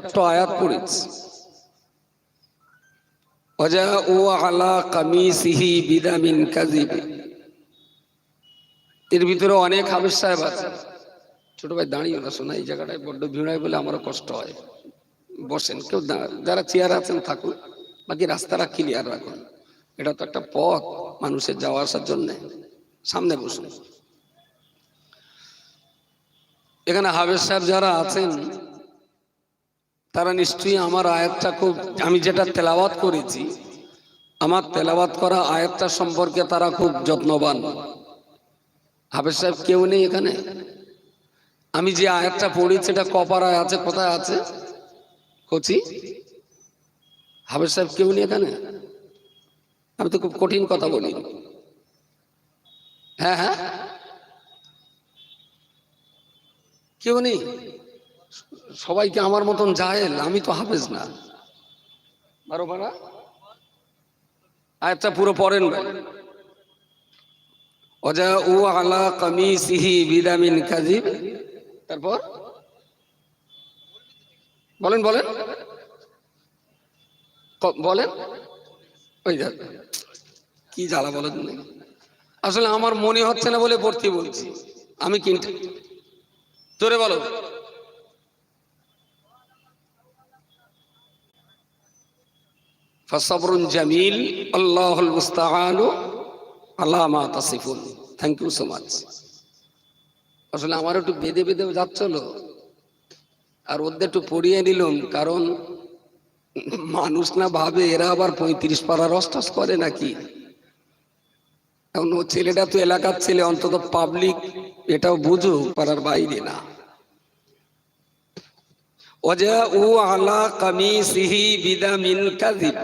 ছোট্ট আয়াত পড়েছি, ওয়াজাউ আলা কামিসিহি বিদামিন কাযিব। এর ভিতরে অনেক হাফেজ সাহেব আছে। ছোট ভাই দাঁড়িয়ে না, শোনা এই জায়গাটায় বড্ড ভিড়ায় বলে আমারও কষ্ট হয়। বসেন, কেউ যারা চেয়ার আছেন থাকুন, বাকি রাস্তাটা ক্লিয়ার রাখুন। এটা তো একটা পথ মানুষের যাওয়া আসার জন্য। সামনে বসুন। এখানে হাফেজ সাহেব যারা আছেন তারা নিশ্চয়ই আমার আয়াতটা খুব, আমি যেটা তেলাওয়াত করেছি, আমার তেলাওয়াত করা আয়াতটা সম্পর্কে তারা খুব যত্নবান। হাফেজ সাহেব কেউ নেই এখানে? আমি যে আয়াতটা পড়েছি এটা কপাড়ায় আছে, কোথায় আছে? কোচি। হাফেজ সাহেব কেউ নেই এখানে? আমি তো খুব কঠিন কথা বলি। হ্যাঁ হ্যাঁ, কেউ নেই। সবাইকে আমার মতন জাহেল, আমি তো হাফেজ না। বারোবার আয়াতটা পুরো পড়েন ভাই। ওয়াজাউ আলা কামিসিহি বিদামিন কাযিব। তারপর বলেন বলেন বলেন। ওই কি জ্বালা বলেন। আসলে আমার মনে হচ্ছে না বলে পড়তে বলছি আমি, কিন্তু জোরে বলো। ফাসবরুন জামিল আল্লাহুল মুস্তাআনু আলা মা তাসিফুন। Thank you so much. আসলে আমার একটু বেঁধে বেঁধে যাচ্ছিল, আর ওদের একটু পড়িয়ে নিলাম, কারণ মানুষ না ভাবে এরা আবার 35 পারার রস্টাস করে নাকি। এখন ও ছেলেটা তো এলাকার ছেলে, অন্তত পাবলিক এটাও বুঝো, পারার বাইরে না। ওয়াজাউ আলা কামিসিহি বিদামিন কাযিব।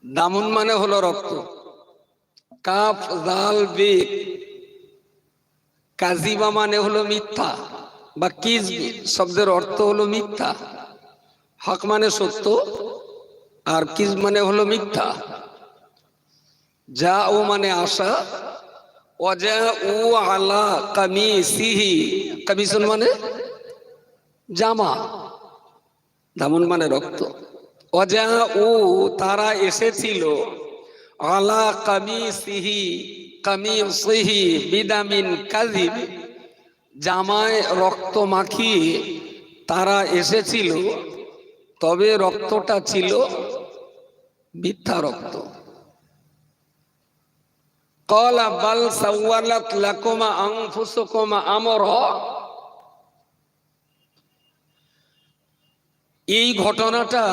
দামুন মানে হলো রক্ত, কাফ জাল বে। কাযিবা মানে হলো মিথ্যা, বা কিযব শব্দের অর্থ হলো মিথ্যা। হক মানে সত্য, আর কিযব মানে হলো মিথ্যা। যাউ মানে আসা, ওয়াজাউ আলা কামিসিহি, কামিসুন মানে জামা, দামুন মানে রক্ত। ওয়াজাউ তারা এসেছিল, আলা কামিসিহি কামিসিহি বিদামিন কাযিব, জামায় রক্ত মাখিয়ে তারা এসেছিল, তবে রক্তটা ছিল মিথ্যা রক্ত। ক্বালা বাল সাওয়ালাত লাকুমা আনফুসুকুমা আমরা। এই ঘটনাটা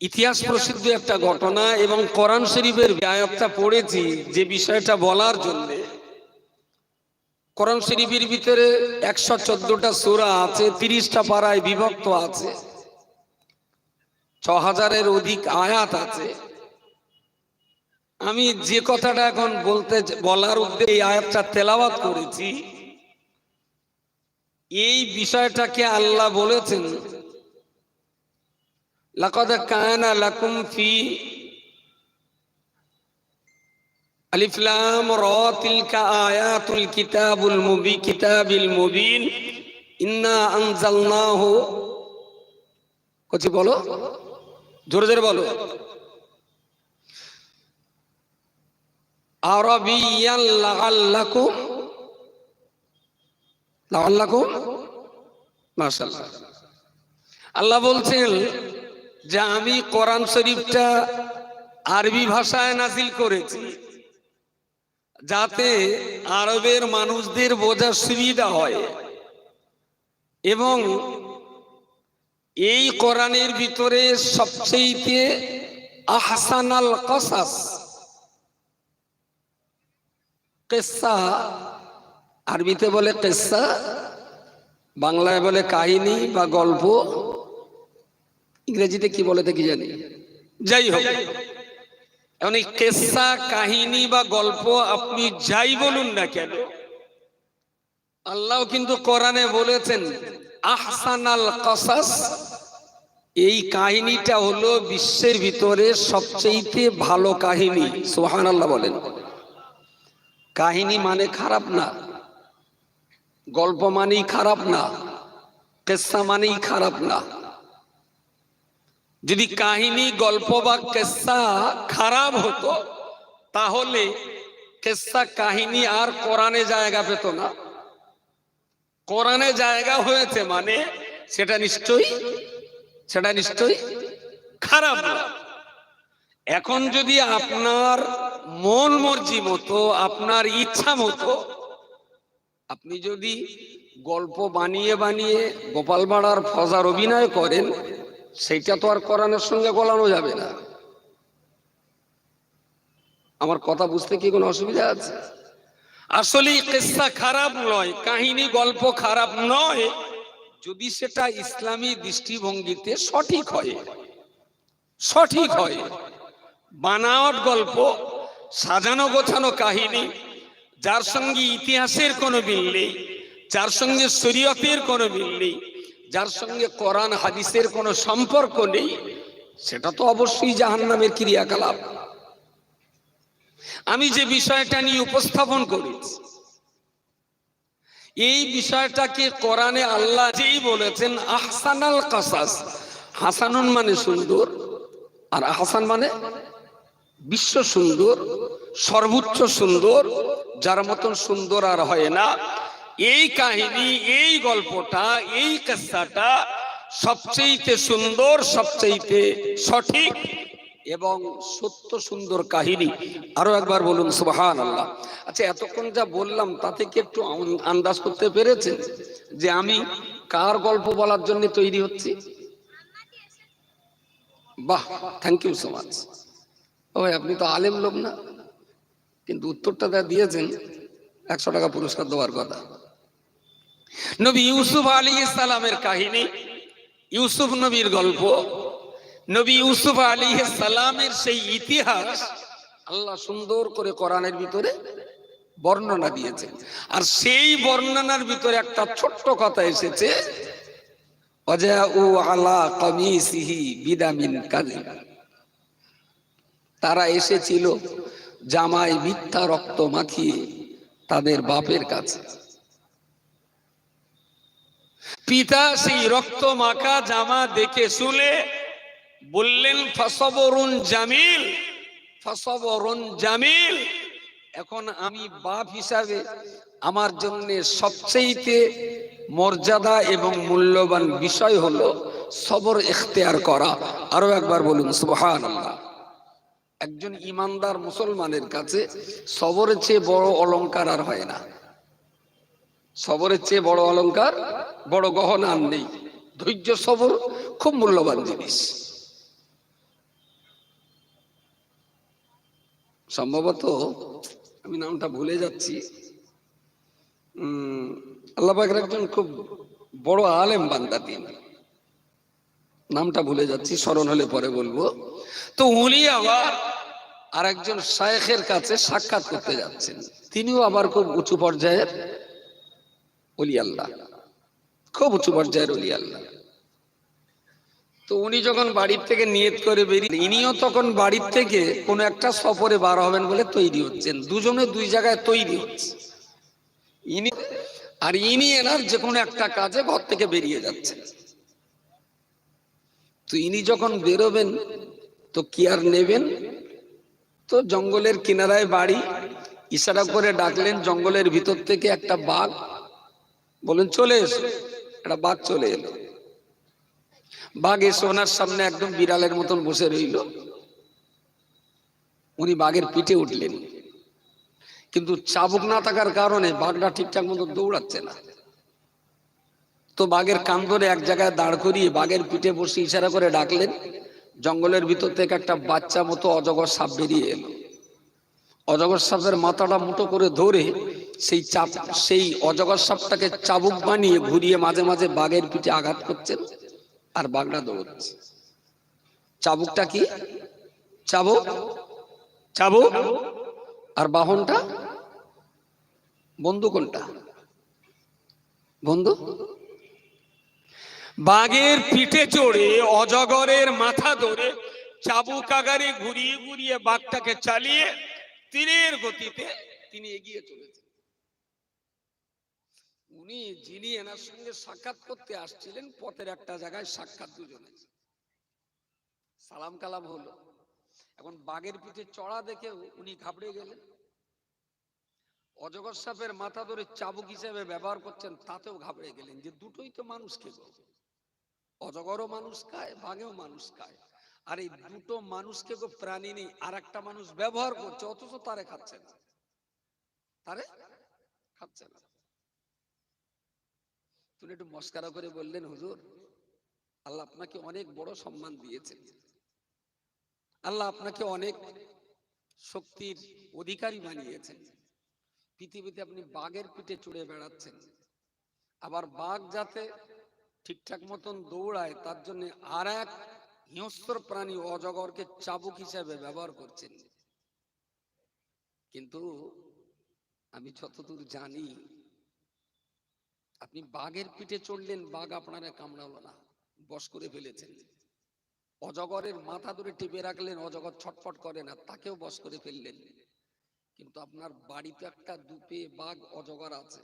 ইতিহাস প্রসিদ্ধ একটা ঘটনা, এবং কোরআন শরীফের আয়াতটা পড়েছি যে বিষয়টা বলার জন্য। কোরআন শরীফের ভিতরে 114টা সূরা আছে, 30টা পারায় বিভক্ত আছে, 6000-এর অধিক আয়াত আছে। আমি যে কথাটা এখন বলার উদ্দেশ্যে এই আয়াতটা তেলাওয়াত করেছি, এই বিষয়টাকে আল্লাহ বলেছেন, লাকাদ কানা লাকুম ফি আলিফ লাম রা তিলকা আয়াতুল কিতাবিল মুবিন ইন্না আনজালনাহু। কচি বলো, জোরে জোরে বলো। আরাবিয়ান লাআল্লাকুম মাশাআল্লাহ। আল্লাহ বলছেন যে আমি কোরআন শরীফটা আরবি ভাষায় নাযিল করেছি, যাতে আরবের মানুষদের বোঝার সুবিধা হয়। এবং এই কোরআনের ভিতরে সবচেয়ে আহসানাল কসাস, কিসসা আরবিতে বলে কিসসা, বাংলায় বলে কাহিনী বা গল্প, ইংরেজিতে কি বলে কি জানি, যাই হোক। এখন এই কিসসা, কাহিনী বা গল্প আপনি যাই বলুন না কেন, আল্লাহ কিন্তু কোরআনে বলেছেন আহসানাল কসাস। এই কাহিনীটা হলো বিশ্বের ভিতরে সবচেয়ে ভালো কাহিনী। সুবহানাল্লাহ বলেন। কাহিনী মানে খারাপ না, গল্প মানেই খারাপ না, কিসসা মানেই খারাপ না। যদি কাহিনী, গল্প বা কিসসা খারাপ হতো তাহলে কিসসা কাহিনী আর কোরআনে জায়গা পেত না। কোরআনে জায়গা হয়েছে মানে সেটা নিশ্চয়ই খারাপ না। এখন যদি আপনার মন মর্জি মতো, আপনার ইচ্ছা মতো আপনি যদি গল্প বানিয়ে বানিয়ে গোপাল ভাঁড়ার ফজার অভিনয় করেন, সেইটা তো আর কোরআনের সঙ্গে গলানো যাবে না। আমার কথা বুঝতে কি কোনো অসুবিধা আছে? আসলে কিসসা খারাপ নয়, কাহিনী গল্প খারাপ নয়, যদি সেটা ইসলামী দৃষ্টিভঙ্গিতে সঠিক হয়। বানাওয়াট গল্প, সাজানো গোছানো কাহিনী, যার সঙ্গে ইতিহাসের কোনো মিল নেই, যার সঙ্গে শরীয়তের কোনো মিল নেই, যার সঙ্গে কোরআন হাদিসের কোনো সম্পর্ক নেই, সেটা তো অবশ্যই জাহান্নামের ক্রিয়াকলাপ। আমি যে বিষয়টা নিয়ে উপস্থাপন করেছি, এই বিষয়টাকে কোরআনে আল্লাহ যেই বলেছেন আহসানাল কাসাস, হাসানুন মানে সুন্দর, আর আহসান মানে বিশ্ব সুন্দর, সর্বোচ্চ সুন্দর, যার মতন সুন্দর আর হয় না। এই কাহিনী, এই গল্পটা, এই কিসসাটা সবচেয়ে সুন্দর, সবচেয়ে সঠিক এবং সত্য সুন্দর কাহিনী। আরো একবার বলুন সুবহানাল্লাহ। আচ্ছা, এতক্ষণ যা বললাম তাতে কি একটু আন্দাজ করতে পেরেছেন যে আমি কার গল্প বলার জন্য তৈরি হচ্ছি? বাহ, থ্যাংক ইউ সো মাচ। ওই আপনি তো আলেম লোক না, কিন্তু উত্তরটা যা দিয়েছেন 100 টাকা পুরস্কার দেওয়ার কথা। নবী ইউসুফ আলাইহিস সালামের কাহিনী, ইউসুফ নবীর গল্প, নবী ইউসুফ আলাইহিস সালামের সেই ইতিহাস আল্লাহ সুন্দর করে কোরআনের ভিতরে বর্ণনা দিয়েছেন। আর সেই বর্ণনার ভিতরে একটা ছোট্ট কথা এসেছে, ওয়াজাউ আলা কামিসিহি বিদামিন কাযিব। তারা এসেছিল জামায় মিথ্যা রক্ত মাখিয়ে তাদের বাপের কাছে। পিতা সেই রক্ত মাখা জামা দেখে শুনে বললেন ফাসবরুন জামিল, ফাসবরুন জামিল। এখন আমি বাপ হিসাবে আমার জন্য সবচেয়ে মর্যাদা এবং মূল্যবান বিষয় হলো সবর ইখতিয়ার করা। আরো একবার বলুন সুবহানাল্লাহ। একজন ইমানদার মুসলমানের কাছে সবরের চেয়ে বড় অলংকার আর হয় না। সবরের চেয়ে বড় অলংকার, বড় গহনা আর নেই। ধৈর্য, সবর খুব মূল্যবান জিনিস। সম্ভবত আমি নামটা ভুলে যাচ্ছি, আল্লাহ পাকের একজন খুব বড় আলেম বান্দা, তিনি নামটা ভুলে যাচ্ছি, স্মরণ হলে পরে বলবো। তো উনি আবার আর একজন শায়েখের কাছে সাক্ষাৎ করতে যাচ্ছেন। তিনিও আবার খুব উঁচু পর্যায়ের ওলি আল্লাহ, খুব উঁচু পর্যায়ের ওলি আল্লাহ। তো উনি যখন বাড়ির থেকে নিয়ত করে বেরিয়ে, ইনিও তখন বাড়ির থেকে কোনো একটা সফরে বার হবেন বলে তৈরি হচ্ছেন। দুজনে দুই জায়গায় তৈরি হচ্ছে, ইনি আর ইনি এনার যে কোনো একটা কাজে ঘর থেকে বেরিয়ে যাচ্ছেন। তো ইনি যখন বেরোবেন তো কি আর নেবেন, তো জঙ্গলের কিনারায় বাড়ি, ইশারা করে ডাকলেন জঙ্গলের ভিতর থেকে একটা বাঘ, বলেন চলে এসো। একটা বাঘ চলে এলো। বাঘ এসে ওনার সামনে একদম বিড়ালের মতন বসে রইল। উনি বাঘের পিঠে উঠলেন, কিন্তু চাবুক না থাকার কারণে বাঘটা ঠিকঠাক মতো দৌড়াচ্ছে না। তো বাঘের কান ধরে এক জায়গায় দাঁড় করিয়ে বাঘের পিঠে বসে ইশারা করে ডাকলেন। জঙ্গলের ভিতর থেকে একটা বাচ্চা মতো অজগর সাপ বেরিয়ে এলো। অজগর সাপের মাথাটা মুঠো করে ধরে সেই অজগর সাপটাকে চাবুক বানিয়ে ঘুরিয়ে মাঝে মাঝে বাঘের পিঠে আঘাত করছেন, আর বাঘটা দৌড়চ্ছে। চাবুকটা কি? চাবুক, চাবুক। আর বাহনটা বন্ধু কোনটা? বন্ধু। বাঘের পিঠে চড়ে অজগরের মাথা ধরে চাবুক আকারে ঘুরিয়ে ঘুরিয়ে বাঘটাকে চালিয়ে তীরের গতিতে তিনি এগিয়ে চলেছেন। উনি যিনি এনার সঙ্গে সাক্ষাৎ করতে আসছিলেন, পথের একটা জায়গায় সাক্ষাৎ দুজনে, সালাম কালাম হলো। এখন বাঘের পিঠে চড়া দেখে উনি ঘাবড়ে গেলেন। অজগর সাপের মাথা ধরে চাবুক হিসেবে ব্যবহার করছেন, তাতেও ঘাবড়ে গেলেন যে দুটোই তো মানুষ খেলো, অজগরও মানুষ খায়, বাঘেও মানুষ খায়, আর এই দুটো মানুষকে প্রাণী নেই, আর একটা মানুষ ব্যবহার করছে, অথচ তারে খাচ্ছে না, তারে খাচ্ছে না। তুমি একটু মস্কারা করে বললেন, হুজুর আল্লাহ আপনাকে অনেক বড় সম্মান দিয়েছেন, আল্লাহ আপনাকে অনেক শক্তির অধিকারী বানিয়েছেন, পৃথিবীতে আপনি বাঘের পিঠে চড়ে বেড়াচ্ছেন, আবার বাঘ যাতে ঠিকঠাক মতন দৌড়ায় তার জন্য আর এক হিংস্র প্রাণী অজগরকে চাবুক হিসেবে ব্যবহার করছেন। কিন্তু আমি যতদূর জানি, আপনি বাঘের পিঠে চড়লেন, বাঘ আপনারা কামড়ালো না, বশ করে ফেলেছেন। অজগরের মাথা ধরে টিপে রাখলেন, অজগর ছটফট করে না, তাকেও বশ করে ফেললেন। কিন্তু আপনার বাড়িতে একটা দুপে বাঘ অজগর আছে,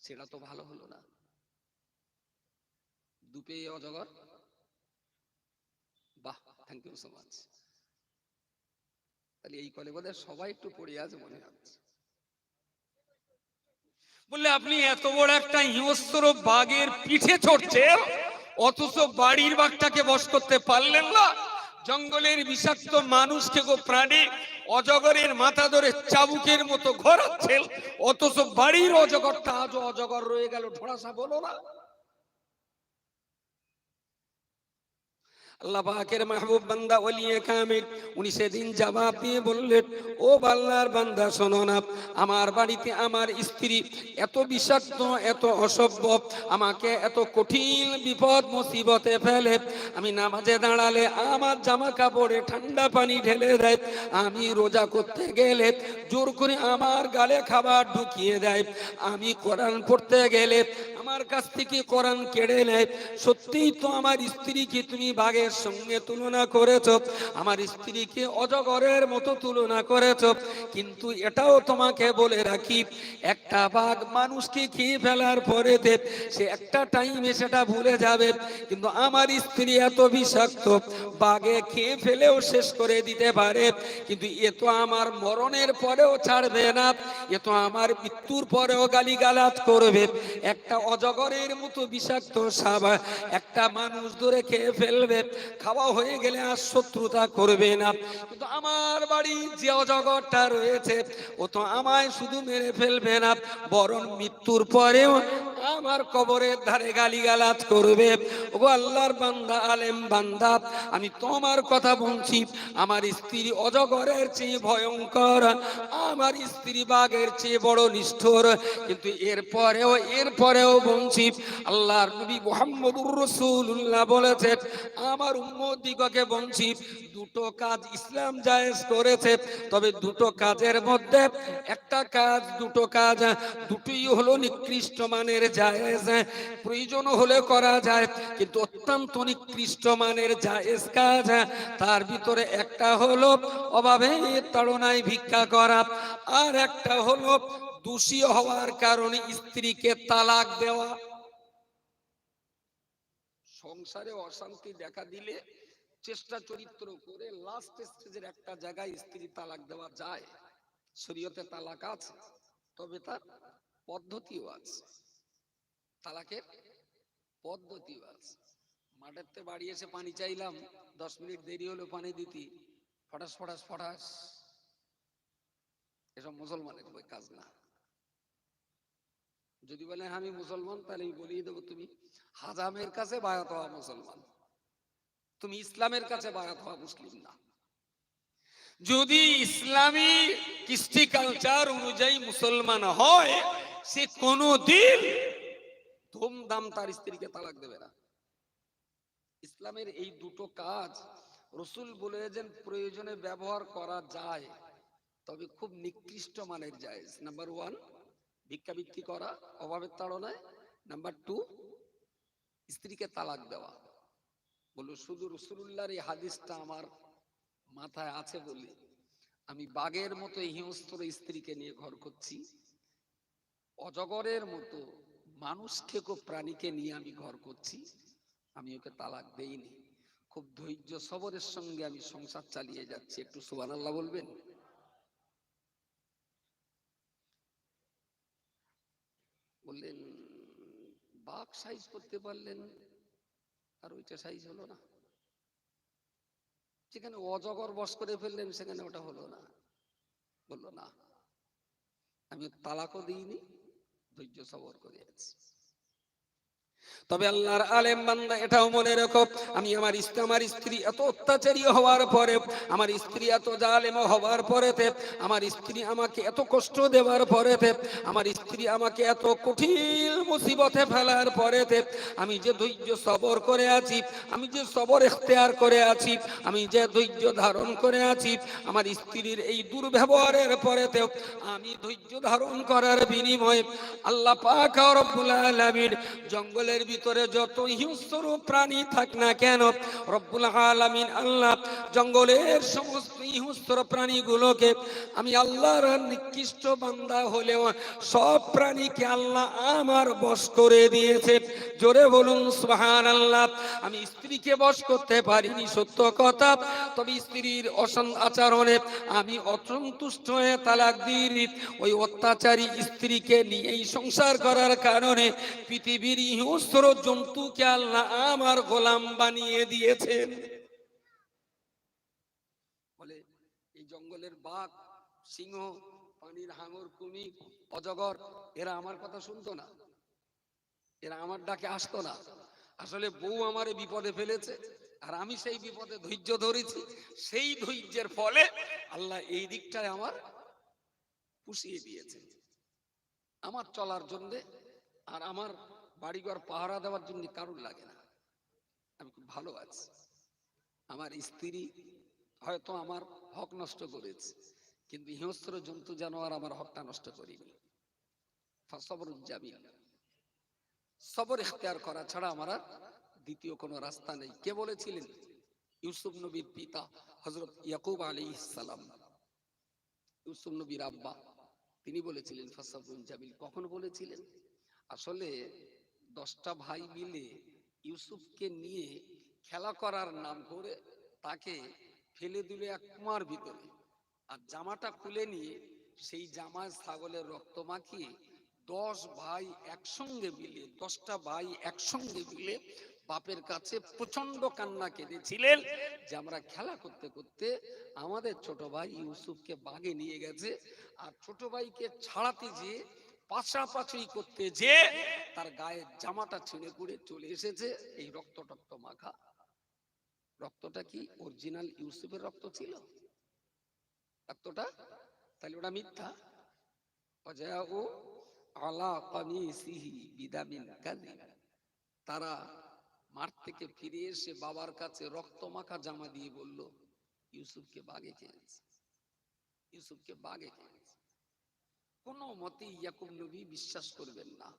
সেটা তো ভালো হলো না। দুপে অজগর, বাহ, থ্যাংক ইউ সো মাচ। তাহলে এই কলে বোধহয় সবাই একটু পড়ে আছে মনে হচ্ছে। বললে আপনি এত বড় একটা হিংস্র বাঘের পিঠে চড়ছেন, অথচ বাড়ির বাঘটাকে বশ করতে পারলেন না। জঙ্গলের বিষাক্ত মানুষকে প্রাণী অজগরের মাথা ধরে চাবুকের মতো ঘোরাচ্ছেন, অথচ বাড়ির অজগরটা আজও অজগর রয়ে গেল, ঢোড়াসা বলো না। আল্লাহ পাকের মাহবুব বান্দা ওলিয়ে কামিল, উনি সেদিন জবাব দিয়ে বললেন, ও আল্লাহর বান্দা শোনো না, আমার বাড়িতে আমার স্ত্রী এত বিষাক্ত, এত অসভ্য, আমাকে এত কঠিন বিপদ মুসিবতে ফেলে, আমি নামাজে দাঁড়ালে আমার জামা কাপড়ে ঠান্ডা পানি ঢেলে দেয়, আমি রোজা করতে গেলে জোর করে আমার গালে খাবার ঢুকিয়ে দেয়, আমি কোরআন পড়তে গেলে আমার কাছ থেকে কোরআন কেড়ে নেয়। সত্যিই তো আমার স্ত্রীকে তুমি বাঘের সঙ্গে তুলনা করেছো, আমার স্ত্রীকে অজগরের মতো তুলনা করেছো, কিন্তু এটাও তোমাকে বলে রাখি, একটা বাঘ মানুষকে খেয়ে ফেলার পরে সে একটা টাইমে সেটা ভুলে যাবে, কিন্তু আমার স্ত্রী এত বিষাক্ত, বাঘে খেয়ে ফেলেও শেষ করে দিতে পারে, কিন্তু এ তো আমার মরণের পরেও ছাড়বে না, এ তো আমার মৃত্যুর পরেও গালিগালাজ করবে। একটা অজগরের মতো বিষাক্ত সাপ একটা মানুষ ধরে খেয়ে ফেলবে, খাওয়া হয়ে গেলে আর শত্রুতা করবে না, কিন্তু আমার বাড়ি যে অজগরটা রয়েছে ও তো আমায় শুধু মেরে ফেলবে না, বরং মৃত্যুর পরেও আমার কবরের ধারে গালিগালাজ করবে। ও আল্লাহর বান্দা, আলেম বান্দা, আমি তোমার কথা বলছি, আমার স্ত্রী অজগরের চেয়ে ভয়ঙ্কর, আমার স্ত্রী বাঘের চেয়ে বড় নিষ্ঠুর, কিন্তু এরপরেও বলছি, আল্লাহর নবী মুহাম্মদুর রাসূলুল্লাহ বলেছেন, আমার উম্মত দিগকে বলছি, দুটো কাজ ইসলাম জায়েজ করেছে, তবে দুটো কাজের মধ্যে একটা কাজ, দুটো কাজ, দুটোই হলো নিকৃষ্ট মানের জায়েজ, প্রয়োজন হলে করা যায়, কিন্তু অত্যন্ত নিকৃষ্ট মানের জায়েজ কাজ, তার ভিতরে একটা হলো অভাবে তাড়নায় ভিক্ষা করা, আর একটা হলো দোষী হওয়ার কারণে স্ত্রীকে তালাক দেওয়া। সংসারে অশান্তি দেখা দিলে চেষ্টা চরিত্র করে লাস্ট স্টেজের একটা জায়গায় স্ত্রী তালাক দেওয়া যায়, শরীয়তে তালাক আছে, তবে তার পদ্ধতিও আছে, তালাকের পদ্ধতিও আছে। মাঠের বাড়ি এসে পানি চাইলাম, 10 মিনিট দেরি হলো পানি দিতে, ফটাস ফটাস ফটাস, এসব মুসলমানের কাজ না। যদি বলে আমি মুসলমান, তাহলে আমি বলিয়ে দেবো, তুমি হাজামের কাছে বায়াত হওয়া মুসলমান, তুমি ইসলামের কাছে বায়াত হওয়া মুসলিম না। যদি ইসলামী কৃষ্টি কালচার অনুযায়ী মুসলমান হয়, সে কোনদিন ধুমধাম তার স্ত্রীকে তালাক দেবে না। ইসলামের এই দুটো কাজ রাসূল বলেছেন প্রয়োজনে ব্যবহার করা যায়, তবে খুব নিকৃষ্ট মানের জায়েজ। নাম্বার 1 ভিক্ষাবৃত্তি করা অভাবের তাড়নায়, নাম্বার 2 স্ত্রীকে তালাক দেওয়া। বলো, শুধু রাসূলুল্লাহর এই হাদিসটা আমার মাথায় আছে বলে আমি বাঘের মতো হিংস্র স্ত্রীকে নিয়ে ঘর করছি, অজগরের মতো মানুষকে প্রাণীকে নিয়ে আমি ঘর করছি, আমি ওকে তালাক দেইনি, খুব ধৈর্য সবরের সঙ্গে আমি সংসার চালিয়ে যাচ্ছি। একটু সুবহানাল্লাহ বলবেন। বললেন বাঘ সাইজ করতে পারলেন, আর ওইটা সাইজ হলো না। যেখানে অজগর বশ করে ফেললেন সেখানে ওটা হলো না। বললো না, আমি তালাকও দিইনি, ধৈর্য সবর করে আছি। তবে আল্লাহর আলেম বান্দা এটাও মনে রেখো, আমি আমার স্ত্রী এত অত্যাচারী হওয়ার পরে, আমার স্ত্রী এত জালেম হওয়ার পরেতে, আমার স্ত্রী আমাকে এত কষ্ট দেওয়ার পরেতে, আমার স্ত্রী আমাকে এত কঠিন মুসিবতে ফেলার পরেতে আমি যে ধৈর্য সবর করে আছি, আমি যে সবর ইখতিয়ার করে আছি, আমি যে ধৈর্য ধারণ করে আছি, আমার স্ত্রীর এই দুর্ব্যবহারের পরেতেও আমি ধৈর্য ধারণ করার বিনিময়ে আল্লাহ পাক রব্বুল আলামিন জঙ্গলের ভিতরে যত হিংস্র প্রাণী থাক না কেন, রব্বুল আলামিন আল্লাহ জঙ্গলের সমস্ত হিংস্র প্রাণীগুলোকে, আমি আল্লাহর নিকৃষ্ট বান্দা হলেও সব প্রাণীকে আল্লাহ আমার বশ করে দিয়েছে। জোরে বলুন সুবহানাল্লাহ। আমি স্ত্রীকে বশ করতে পারিনি সত্য কথা, তবে স্ত্রীর আচরণে আমি অসন্তুষ্ট হয়ে তালাক দিইনি। ওই অত্যাচারী স্ত্রীকে নিয়েই সংসার করার কারণে পৃথিবীর হিংস্র জন্তুকে আল্লাহ আমার গোলাম বানিয়ে দিয়েছেন। বলে এই জঙ্গলের বাঘ, সিংহ, পানির হাঙর, কুমির, অজগর এরা আমার কথা শুনতো না, এরা আমার ডাকে আসতো না। আসলে বউ আমারে বিপদে ফেলেছে, আর আমি সেই বিপদে ধৈর্য ধরেছি। সেই ধৈর্যের ফলে আল্লাহ এই দিকটায় আমার পুষিয়ে দিয়েছে, আমার চলার জন্য আর আমার বাড়িঘর পাহারা দেওয়ার জন্য কারুর লাগে না। আমি খুব ভালো আছি। আমার স্ত্রী হয়তো আমার হক নষ্ট করেছে, কিন্তু হিংস্র জন্তু জানোয়ার আমার হকটা নষ্ট করিনি। ফাসবরুন জামিল, সবর ইখতিয়ার করা ছাড়া আমার আর দ্বিতীয় কোনো রাস্তা নেই। কে বলেছিলেন? ইউসুফ নবীর পিতা হযরত ইয়াকুব আলাইহিস সালাম, ইউসুফ নবীর আব্বা, তিনি বলেছিলেন ফাসবরুন জামিল। কখন বলেছিলেন? আসলে 10টা ভাই মিলে ইউসুফকে নিয়ে খেলা করার নাম করে তাকে ফেলে দিল এক কুয়ার ভিতরে, আর জামাটা খুলে নিয়ে সেই জামায় ছাগলের রক্ত মাখিয়ে 10 ভাই একসঙ্গে মিলে, 10টা ভাই একসঙ্গে মিলে বাপের কাছে প্রচন্ড কান্না কেঁদেছিলেন যে আমরা খেলা করতে করতে আমাদের ছোট ভাই ইউসুফকে বাগে নিয়ে গেছে, আর ছোট ভাইকে ছাড়াতে যে পাশাপাশি করতে যে তার গায়ের জামাটা ছিঁড়ে পুড়ে চলে এসেছে এই রক্ত টক্ত মাখা। রক্তটা কি অরিজিনাল ইউসুফের রক্ত ছিল রক্তটা? তাহলে ওটা মিথ্যা। ওয়াজাউ আলা কামিসিহি বিদামিন কাযিব, তারা মাঠ থেকে ফিরে এসে বাবার কাছে রক্ত মাখা জামা দিয়ে বলল ইউসুফকে বাগে খেয়েছে, ইউসুফকে বাগে খেয়েছে। কোনো মতেই ইয়াকুব নবী বিশ্বাস করবেন না,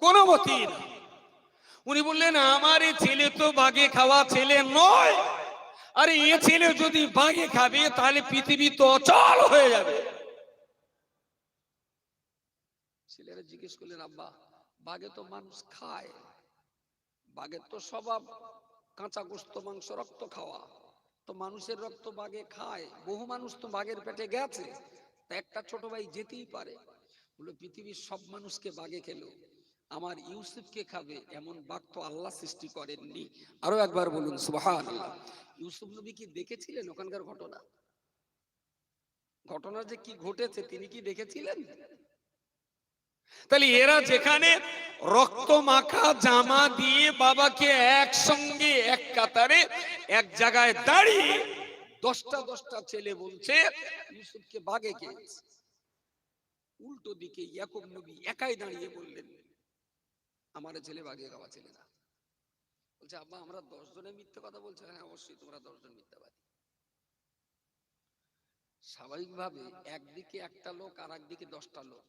কোনো মতেই না। উনি বললেন আমার এই ছেলে তো বাগে খাওয়া ছেলে নয়, আরে এ ছেলে যদি বাগে খাবে তাহলে পৃথিবী তো অচল হয়ে যাবে। ছেলেরা জিজ্ঞেস করলেন আব্বা, বাগে তো মানুষ খায়, বাঘের তো স্বভাব কাঁচা গোস্ত মাংস রক্ত খাওয়া, তো মানুষের রক্ত বাঘে খায়, বহু মানুষ তো বাঘের পেটে গেছে, তা একটা ছোট ভাই যেতেই পারে। বলে পৃথিবীর সব মানুষকে বাঘে খেলো, আমার ইউসুফকে খাবে এমন বাঘ তো আল্লাহ সৃষ্টি করেননি। আরো একবার বলুন সুবহানাল্লাহ। ইউসুফ নবী কি দেখেছিলেন ওখানকার ঘটনা? ঘটনা যে কি ঘটেছে তিনি কি দেখেছিলেন? তাহলে এরা যেখানে রক্ত মাখা জামা দিয়ে বাবাকে একসঙ্গে এক কাতারে এক জায়গায় দাঁড়িয়ে 10টা ছেলে বলছে ইউসুফকে বাগে খেয়েছে, উল্টো দিকে ইয়াকুব নবী একাই দাঁড়িয়ে বললেন আমার ছেলে বাগে খাওয়া ছেলে না। বলছে আব্বা আমরা 10 জনে মিথ্যে কথা বলছি। হ্যাঁ অবশ্যই তোমরা 10 জন মিথ্যাবাদী। স্বাভাবিকভাবে একদিকে একটা লোক আর একদিকে 10টা লোক,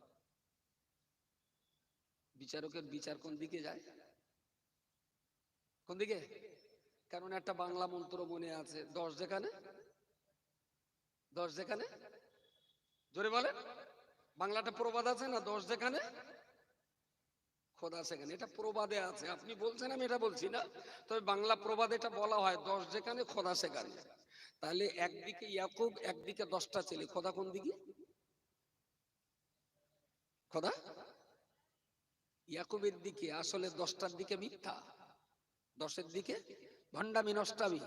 বিচারকের বিচার কোন দিকে যায়? কোন দিকে? কারণ একটা বাংলা মন্ত্র মনে আছে, 10 যেখানে 10 যেখানে, জোরে বলে, বাংলাটা প্রবাদ আছে না, 10 যেখানে খোদা সেখানে, এটা প্রবাদে আছে, আপনি বলছেন আমি এটা বলছি না, তবে বাংলা প্রবাদে এটা বলা হয় 10 যেখানে খোদা সেখানে। তাহলে একদিকে ইয়াকুব, একদিকে 10টা ছেলে, খোদা কোন দিকে? খোদা ইয়াকুবের দিকে, আসলে 10টার দিকে মিথ্যা, 10-এর দিকে ভণ্ডামি নষ্টামি।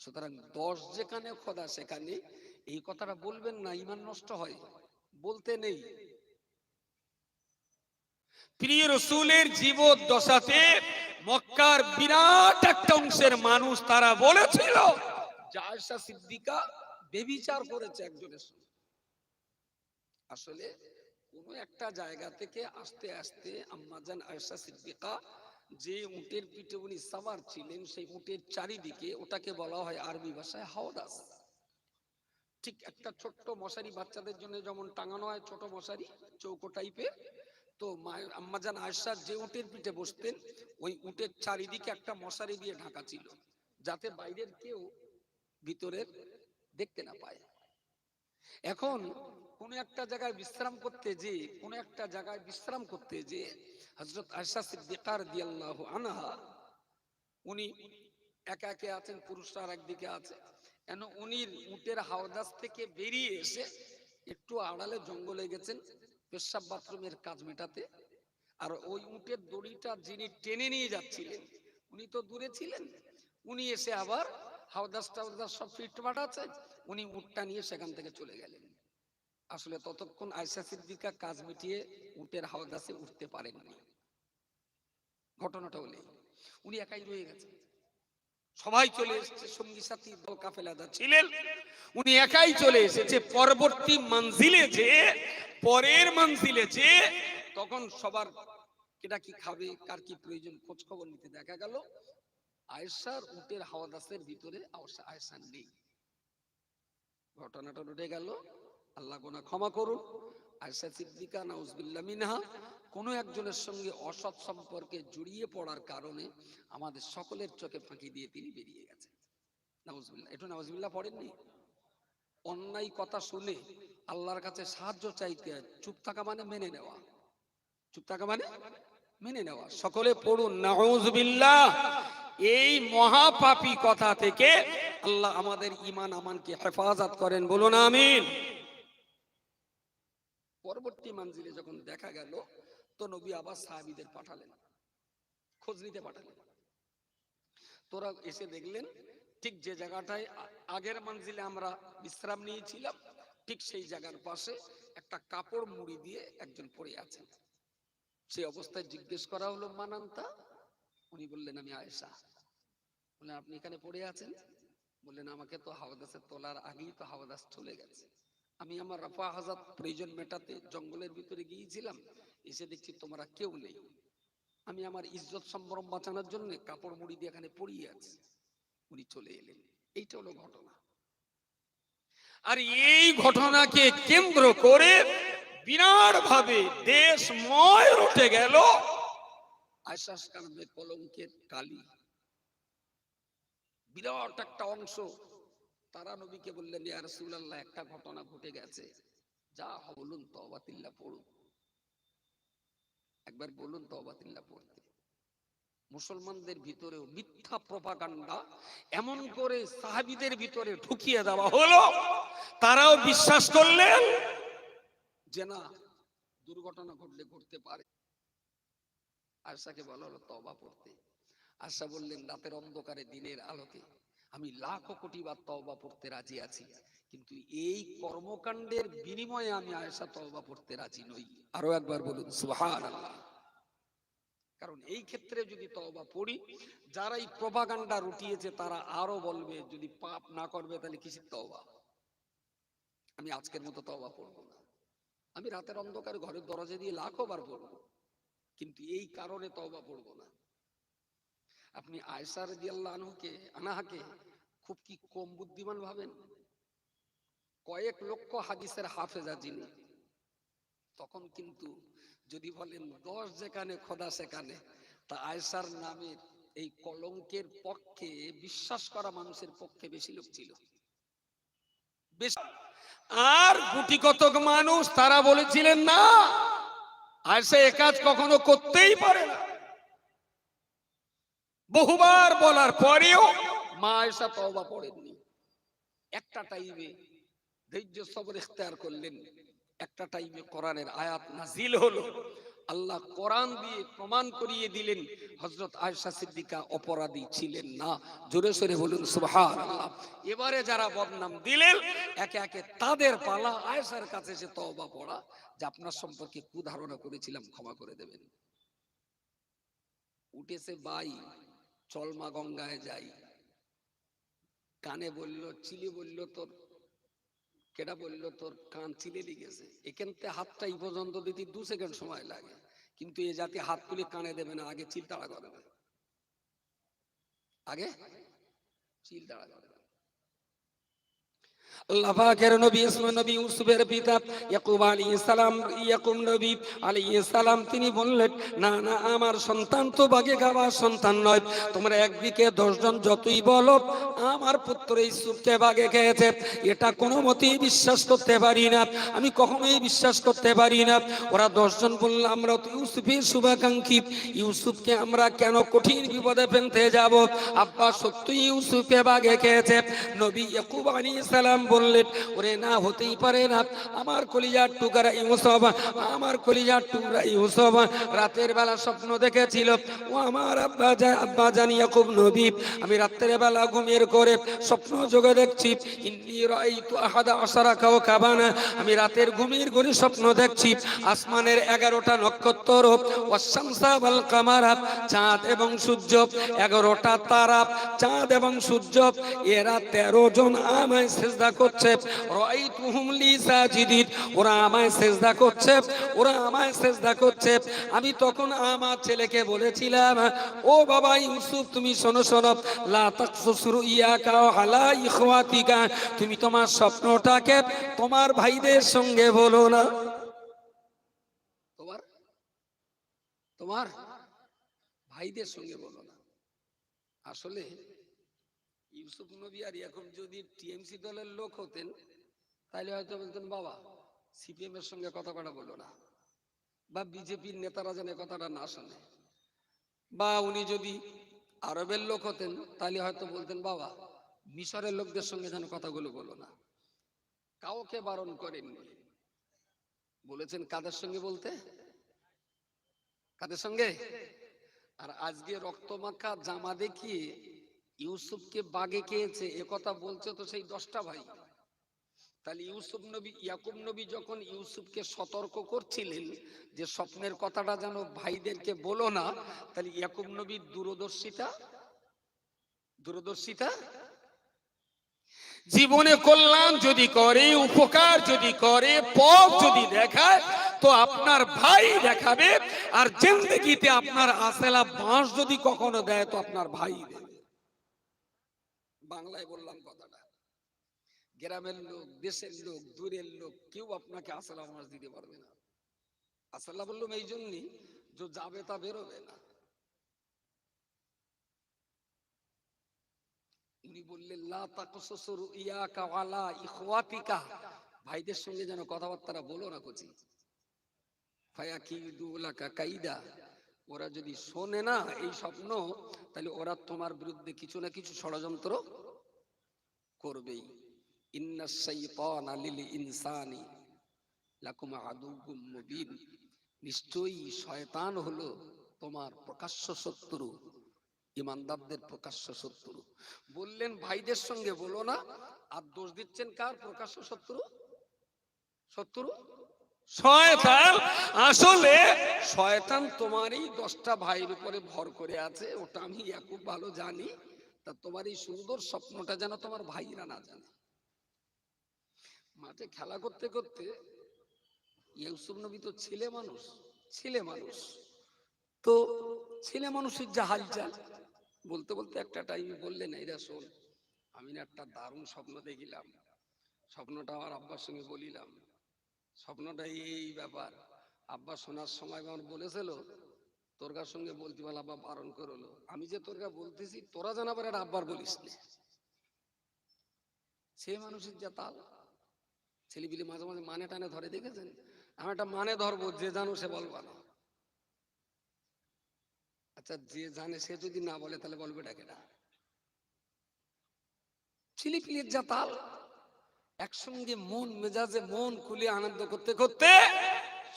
সুতরাং 10 যেখানে খোদা সেখানে, এই কথাটা বলবেন না, ঈমান নষ্ট হয়, বলতে নেই। প্রিয় রাসূলের জীবদ্দশাতে মক্কার বিরাট একটা অংশের মানুষ তারা বলেছিল যে আয়েশা সিদ্দিকা ব্যভিচার করেছে একজনের সঙ্গে। আসলে কোন একটা জায়গা থেকে আস্তে আস্তে আম্মাজান আয়েশা সিদ্দিকা যে উটের পিঠে উনি সাওয়ার ছিলেন, সেই উটের চারিদিকে, ওটাকে বলা হয় আরবি ভাষায় হাওদাস। ঠিক একটা ছোট্ট মশারি, বাচ্চাদের জন্য যেমন টাঙানো হয় ছোট মশারি চৌকো টাইপের, তো আম্মাজান আয়েশা যে উটের পিঠে বসতেন, ওই উটের চারিদিকে একটা মশারি দিয়ে ঢাকা ছিল, যাতে বাইরের কেউ ভিতরের দেখতে না পায়। এখন কোন একটা জায়গায় বিশ্রাম করতে যে হযরত আয়েশা সিদ্দিকা রাদিয়াল্লাহু আনহা, উনি একা একা আছেন, পুরুষরা একদিকে আছে, কেন উনি উটের হাওদাস থেকে বেরিয়ে এসে একটু আড়ালে জঙ্গলে গেছেন পেশাব বাথরুমের কাজ মেটাতে। আর ওই উটের দড়িটা যিনি টেনে নিয়ে যাচ্ছিলেন, উনি তো দূরে ছিলেন, উনি এসে আবার হাওদাস টাওদাস সব ফিটফাট আছে, উনি উটটা নিয়ে সেখান থেকে চলে গেলেন। আসলে ততক্ষণ আয়েশা সিদ্দিকা কাজ মিটিয়ে উটের হাওদাসে উঠতে পারেননি। ঘটনাটা হলে উনি একাই রয়ে গেছেন, সবাই চলে এসেছে, সঙ্গী সাথী দল কাফেলাদা ছিলেন, উনি একাই চলে এসেছে। পরবর্তী পরের মঞ্জিলে যে তখন সবার কেটা কি খাবে, কার কি প্রয়োজন খোঁজ খবর নিতে দেখা গেল আয়েশার উটের হাওদাসের ভিতরে আয়েশা নেই। ঘটনাটা উঠে গেল, আল্লাহ গোনা ক্ষমা করুন, আয়েশা সিদ্দিকা নাউজুবিল্লাহ মিনহা কোন একজনের সঙ্গে অসৎ সম্পর্কে জড়িয়ে পড়ার কারণে আমাদের সকলের চোখে ফাঁকি দিয়ে তিনি বেরিয়ে গেছেন। নাউজুবিল্লাহ, একটু নাউজুবিল্লাহ পড়েননি? অন্যায় কথা শুনে আল্লাহর কাছে সাহায্য চাইতে চুপ থাকা মানে মেনে নেওয়া, চুপ থাকা মানে মেনে নেওয়া। সকলে পড়ুন নাউজুবিল্লাহ। এই মহাপাপী কথা থেকে আল্লাহ আমাদের ঈমান আমানকে হেফাজত করেন, বলুন আমিন। পরবর্তী মঞ্জিলে যখন দেখা গেল, তো নবী আবার সাহাবীদের পাঠালেন, খোঁজ নিতে পাঠালেন। তোরা এসে দেখলেন ঠিক যে জায়গাটায় আগের মঞ্জিলে আমরা বিশ্রাম নিয়েছিলাম, ঠিক সেই জায়গার পাশে একটা কাপড় মুড়ি দিয়ে একজন পড়ে আছেন। সেই অবস্থায় জিজ্ঞেস করা হলো মানান্তা, উনি বললেন আমি আয়েশা। বললেন আপনি এখানে পড়ে আছেন? বললেন আমাকে তো হাওদাসে তোলার আগেই তো হাওদাস চলে গেছে, আমি আমার রাফা হাজাত প্রয়োজন মেটাতে জঙ্গলের ভিতরে গিয়েছিলাম, এসে দেখছি তোমরা কেউ নেই, আমি আমার ইজ্জত সম্ভ্রম বাঁচানোর জন্য কাপড় মুড়ি দিয়ে এখানে পড়িয়ে আছি। উনি চলে এলেন। এইটা হলো ঘটনা। আর এই ঘটনাকে কেন্দ্র করে বিরাট ভাবে দেশময় উঠে গেল আয়েশার কারণে কলঙ্কের কালি। বিরাট একটা অংশ তারা নবীকে বললেন ইয়া রাসূলুল্লাহ, একটা ঘটনা ঘটে গেছে, যা বলুন তওবাতিল্লাহ পড়ুন, একবার বলুন তওবাতিল্লাহ পড়তে। মুসলমানদের ভিতরেও মিথ্যা প্রপাগান্ডা এমন করে সাহাবীদের ভিতরে ঢুকিয়ে দেওয়া হলো, তারাও বিশ্বাস করলেন যে না, দুর্ঘটনা ঘটলে ঘটতে পারে। আয়েশাকে বলা হলো তওবা পড়তে। আয়েশা বললেন রাতের অন্ধকারে দিনের আলোতে আমি লাখো কোটি বার তওবা পড়তে রাজি আছি, কিন্তু এই কর্মকাণ্ডের বিনিময়ে আমি আয়েশা তওবা পড়তে রাজি নই। আরো একবার বলুন সুবহানাল্লাহ। কারণ এই ক্ষেত্রে যদি তওবা পড়ি, যারা এই প্রপাগান্ডা রটিয়েছে তারা আরো বলবে যদি পাপ না করবে তাহলে কিসের তওবা। আমি আজকের মতো তওবা পড়বো না, আমি রাতের অন্ধকারে ঘরের দরজা দিয়ে লাখো বার পড়বো, কিন্তু এই কারণে তওবা পড়বো না। আপনি আয়েশা রাদিয়াল্লাহু আনহাকে খুব কি কম বুদ্ধিমান ভাবেন? কয়েক লক্ষ হাদিসের হাফেজা যিনি, তখন কিন্তু যদি বলেন 10 যেখানে খোদা সেখানে, তা আয়েশার নামের এই কলঙ্কের পক্ষে বিশ্বাস করা মানুষের পক্ষে বেশি লোক ছিল। আর গুটি কতক মানুষ তারা বলেছিলেন না, আর সে এ কাজ কখনো করতেই পারে না। বহুবার বলার পরেও মা আয়েশা তওবা পড়েননি। একটা টাইমে ধৈর্য সবর ইখতিয়ার করলেন, একটা টাইমে কোরআনের আয়াত নাজিল হলো। আল্লাহ কোরআন দিয়ে প্রমাণ করিয়ে দিলেন হযরত আয়েশা সিদ্দিকা অপরাধী ছিলেন না। জোরে সোরে বলুন সুবহানাল্লাহ। এবারে যারা বদনাম দিলেন একে একে তাদের পালা আয়েশার কাছে এসে তওবা পড়া, যে আপনার সম্পর্কে কুধারণা করেছিলাম, ক্ষমা করে দেবেন। উঠেছে বাই, চলমা গঙ্গায় যাই, কানে বলল, চিলে বলল তোর, কেটা বলল তোর কান চিলে লেগেছে। এখান থেকে হাতটা এই পর্যন্ত দিতে 2 সেকেন্ড সময় লাগে, কিন্তু এ জাতি হাত তুলে কানে দেবে না, আগে চিল তাড়া করবে, আগে চিল তাড়া করবে। আল্লাহ পাকের নবী ইসমে নবী ইউসুফের পিতা ইয়াকুব আলাইহিস সালাম, ইয়াকুব নবী আলাইহিস সালাম তিনি বললেন, না না আমার সন্তান তো বাগে খাওয়ার সন্তান নয়। তোমরা একদিকে 10 জন যতই বলো আমার পুত্র ইউসুফকে বাগে খেয়েছে, এটা কোনো মতেই বিশ্বাস করতে পারি না, আমি কখনোই বিশ্বাস করতে পারি না। ওরা 10 জন বলল, আমরা তো ইউসুফের শুভাকাঙ্ক্ষী, ইউসুফকে আমরা কেন কঠিন বিপদে ফেলতে যাব? আব্বা সত্যই ইউসুফকে বাগে খেয়েছে। নবী ইয়াকুব আলাইহিস সালাম বললেন, ওরে না, হতেই পারে না, আমার কলিজার টুকরা ইউসুফ, আমার কলিজার টুকরা ইউসুফ রাতের বেলা স্বপ্ন দেখেছিল। ও আমার আব্বা জান ইয়াকুব নবী, আমি রাতের বেলা ঘুমিয়ে করে স্বপ্ন যোগে দেখছি, ইন্নী রাআইতু আহাদা আশারা কাওকাবান, আমি রাতের ঘুমিয়ে করে স্বপ্ন দেখছি আসমানের 11টা নক্ষত্র, ওয়াশ-শামসা ওয়াল কামারা, চাঁদ এবং সূর্য, 11টা তারা, চাঁদ এবং সূর্য, এরা 13 জন আমায় সিজদা করছে। রাআইতুহুম লি সাজিদিন, ওরা আমায় সিজদা করছে, ওরা আমায় সিজদা করছে। আমি তখন আমার ছেলেকে বলেছিলাম, ও বাবা ইউসুফ তুমি শোনো শোনো, লা তাকসুস রুইয়াকা আলা ইখওয়াতিকা, তুমি তোমার স্বপ্নটাকে তোমার ভাইদের সঙ্গে বলো না। তোমার তোমার ভাইদের সঙ্গে বলো না। আসলে ইউসুফ নবী আর ইয়াকুব যদি টিএমসি দলের লোক হতেন তাহলে হয়তো বলতেন, বাবা সিপিএম এর সঙ্গে কথা বলো না, বা বিজেপির নেতারা যেন কথাটা না শোনে। বা উনি যদি আরবের লোক হতেন তাহলে হয়তো বলতেন, বাবা মিশরের লোকদের সঙ্গে যেন কথাগুলো বলো না। কাউকে বারণ করেননি, বলেছেন কাদের সঙ্গে বলতে, কাদের সঙ্গে। আর আজকে রক্তমাখা জামা দেখিয়ে ইউসুফকে বাগে খেয়েছে এ কথা বলছে তো সেই 10টা ভাই। তাহলে ইউসুফ নবী, ইয়াকুব নবী যখন ইউসুফকে সতর্ক করছিলেন যে স্বপ্নের কথাটা যেন ভাইদেরকে বলো না, তাহলে ইয়াকুব নবীর দূরদর্শিতা জীবনে কল্যাণ যদি করে, উপকার যদি করে, পথ যদি দেখায় তো আপনার ভাই দেখাবে। আর জিন্দেগিতে আপনার আসেলা বাঁশ যদি কখনো দেয় তো আপনার ভাই দেবে। বাংলায় বললাম কথাটা, গ্রামের লোক, দেশের লোক, দূরের লোক কেউ আপনাকে আসেলা বাঁশ দিতে পারবে না। আসেলা বললাম এই জন্যই যে যাবে তা বেরোবে না। উনি বললেন, লা তাকসুস রুইয়াকা আলা ইখওয়াতিকা, ভাইদের সঙ্গে যেন কথাবার্তা বলো না কচি। ফায়াকিদু লাকা কাইদা, ওরা যদি শোনে না এই স্বপ্ন তাহলে ওরা তোমার বিরুদ্ধে কিছু না কিছু ষড়যন্ত্র করবেই। ইন্নাশ শাইতানা লিল ইনসানি লাকুম আদুউম মুবিন, নিশ্চয়ই শয়তান হলো তোমার প্রকাশ্য শত্রু, ইমানদারদের প্রকাশ্য শত্রু। বললেন ভাইদের সঙ্গে বলো না, আর দোষ দিচ্ছেন কার প্রকাশ্য শত্রু? শয়তান। আসলে শয়তান তোমারই 10টা ভাইয়ের উপরে ভর করে আছে, ওটা আমি খুব ভালো জানি। তা তোমার এই সুন্দর স্বপ্নটা যেন তোমার ভাইরা না জানে। মাঠে খেলা করতে করতে ইউসুফ নবী তো ছেলে মানুষ, তো ছেলে মানুষের যা হালচাল বলতে বলতে একটা টাইমে বললেন, এরা শোন, আমি না একটা দারুণ স্বপ্ন দেখিলাম, স্বপ্নটা আমার আব্বার সঙ্গে বলিলাম, স্বপ্নটা এই ব্যাপার। আব্বা শোনার সময় আমার বলেছিল তোর কার সঙ্গে বলতে বল, আব্বা বারণ করলো। আমি যে তোর কাছে বলতেছি তোরা জানাবার একটা আব্বার বলিস না। সে মানুষের যা তাল, ছেলেপিলে মাঝে মাঝে মানে টানে ধরে, দেখেছেন? আমি একটা মানে ধরবো, যে জানো সে বলবা না, আচ্ছা, যে জানে সে যদি না বলে তাহলে বলবে ডাকে না। ছিলিপিলির যা তাল, একসঙ্গে মন মেজাজে মন খুলে আনন্দ করতে করতে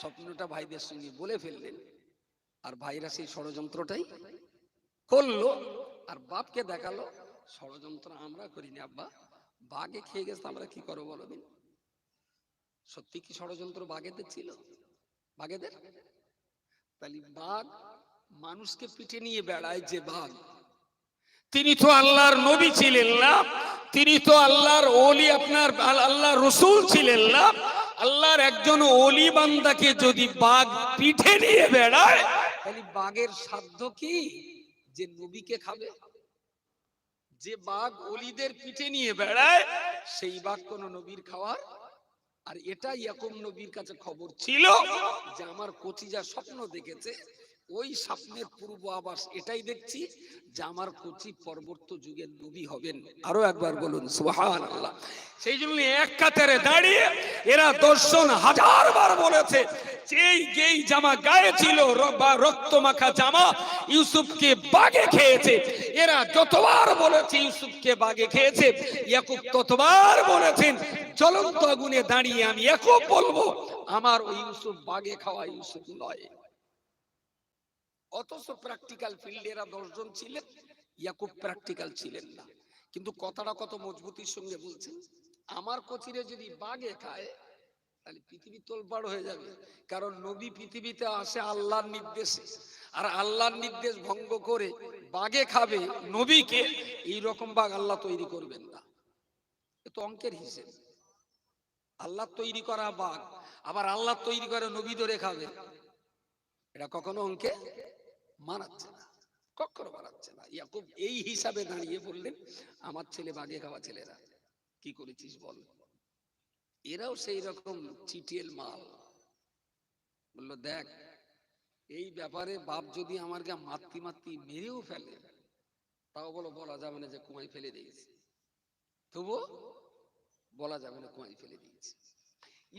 স্বপ্নটা ভাইদের সঙ্গে বলে ফেললেন। আর ভাইরা সেই ষড়যন্ত্রটাই করলো, আর বাপকে দেখালো ষড়যন্ত্র আমরা করিনি আব্বা, বাঘে খেয়ে গেছে, আমরা কি করবো বলো দিন। সত্যি কি ষড়যন্ত্র বাঘেদের ছিল? বাঘেদের? তাহলে বাঘ মানুষকে পিঠে নিয়ে বেড়ায় যে বাঘ, তিনি তো আল্লাহর নবী ছিলেন না, তিনি তো আল্লাহর ওলি, আপনার আল্লাহর রসুল ছিলেন না। আল্লাহর একজন ওলি বান্দাকে যদি বাঘ পিঠে নিয়ে বেড়ায়, তাহলে বাঘের সাধ্য কি যে নবীকে খাবে? যে বাঘ ওলিদের পিঠে নিয়ে বেড়ায় সেই বাঘ কোন নবীর খাওয়ার? আর এটা ইয়াকুব নবীর কাছে খবর ছিল যে আমার কচি যা স্বপ্ন দেখেছে, ওই স্বপ্নের পূর্ব আভাস এটাই দেখছি যে আমার কচি পরবর্তী যুগের নবী হবেন। আরো একবার বলুন সুবহানাল্লাহ। সেই জন্য এক কাতারে দাঁড়িয়ে এরা দর্শন হাজার বার বলেছে, যেই জামা গায়ে ছিল রক্ত মাখা জামা, ইউসুফকে বাঘে খেয়েছে। এরা যতবার বলেছে ইউসুফকে বাঘে খেয়েছে, ইয়াকুব ততবার বলেছেন জ্বলন্ত আগুনে দাঁড়িয়ে আমি ইয়াকুব বলবো আমার ওই ইউসুফ বাঘে খাওয়া ইউসুফ নয়। অথচ প্র্যাকটিক্যাল ফিল্ডে এরা 10 জন ছিলেন, ইয়াকুব প্র্যাকটিক্যাল ছিলেন না। কিন্তু কথাটা কত মজবুতির সঙ্গে বলছেন, আমার কচিরে যদি বাঘে খায় তাহলে পৃথিবী তোলপাড় হয়ে যাবে। কারণ নবী পৃথিবীতে আসে আল্লাহর নির্দেশে, আর আল্লাহর নির্দেশ ভঙ্গ করে বাঘে খাবে নবীকে, এইরকম বাঘ আল্লাহ তৈরি করবেন না। এ তো অঙ্কের হিসেব। আল্লাহ তৈরি করা বাঘ আবার আল্লাহ তৈরি করে নবী ধরে খাবে, এটা কখনো অঙ্কে মানাচ্ছে না, কখনো মানাচ্ছে না। ইয়াকুব এই হিসাবে দাঁড়িয়ে বললেন আমার ছেলে বাঘে খাওয়া ছেলেরা কি করেছিস বল। এরাও সেই রকম চিটিএল মাল। বললো দেখ, এই ব্যাপারে বাপ যদি আমাকে মাতৃ মেরেও ফেলে, তাও বলা যাবে না যে কুমাই ফেলে দিয়েছে, তবুও বলা যাবে না কুমাই ফেলে দিয়েছে।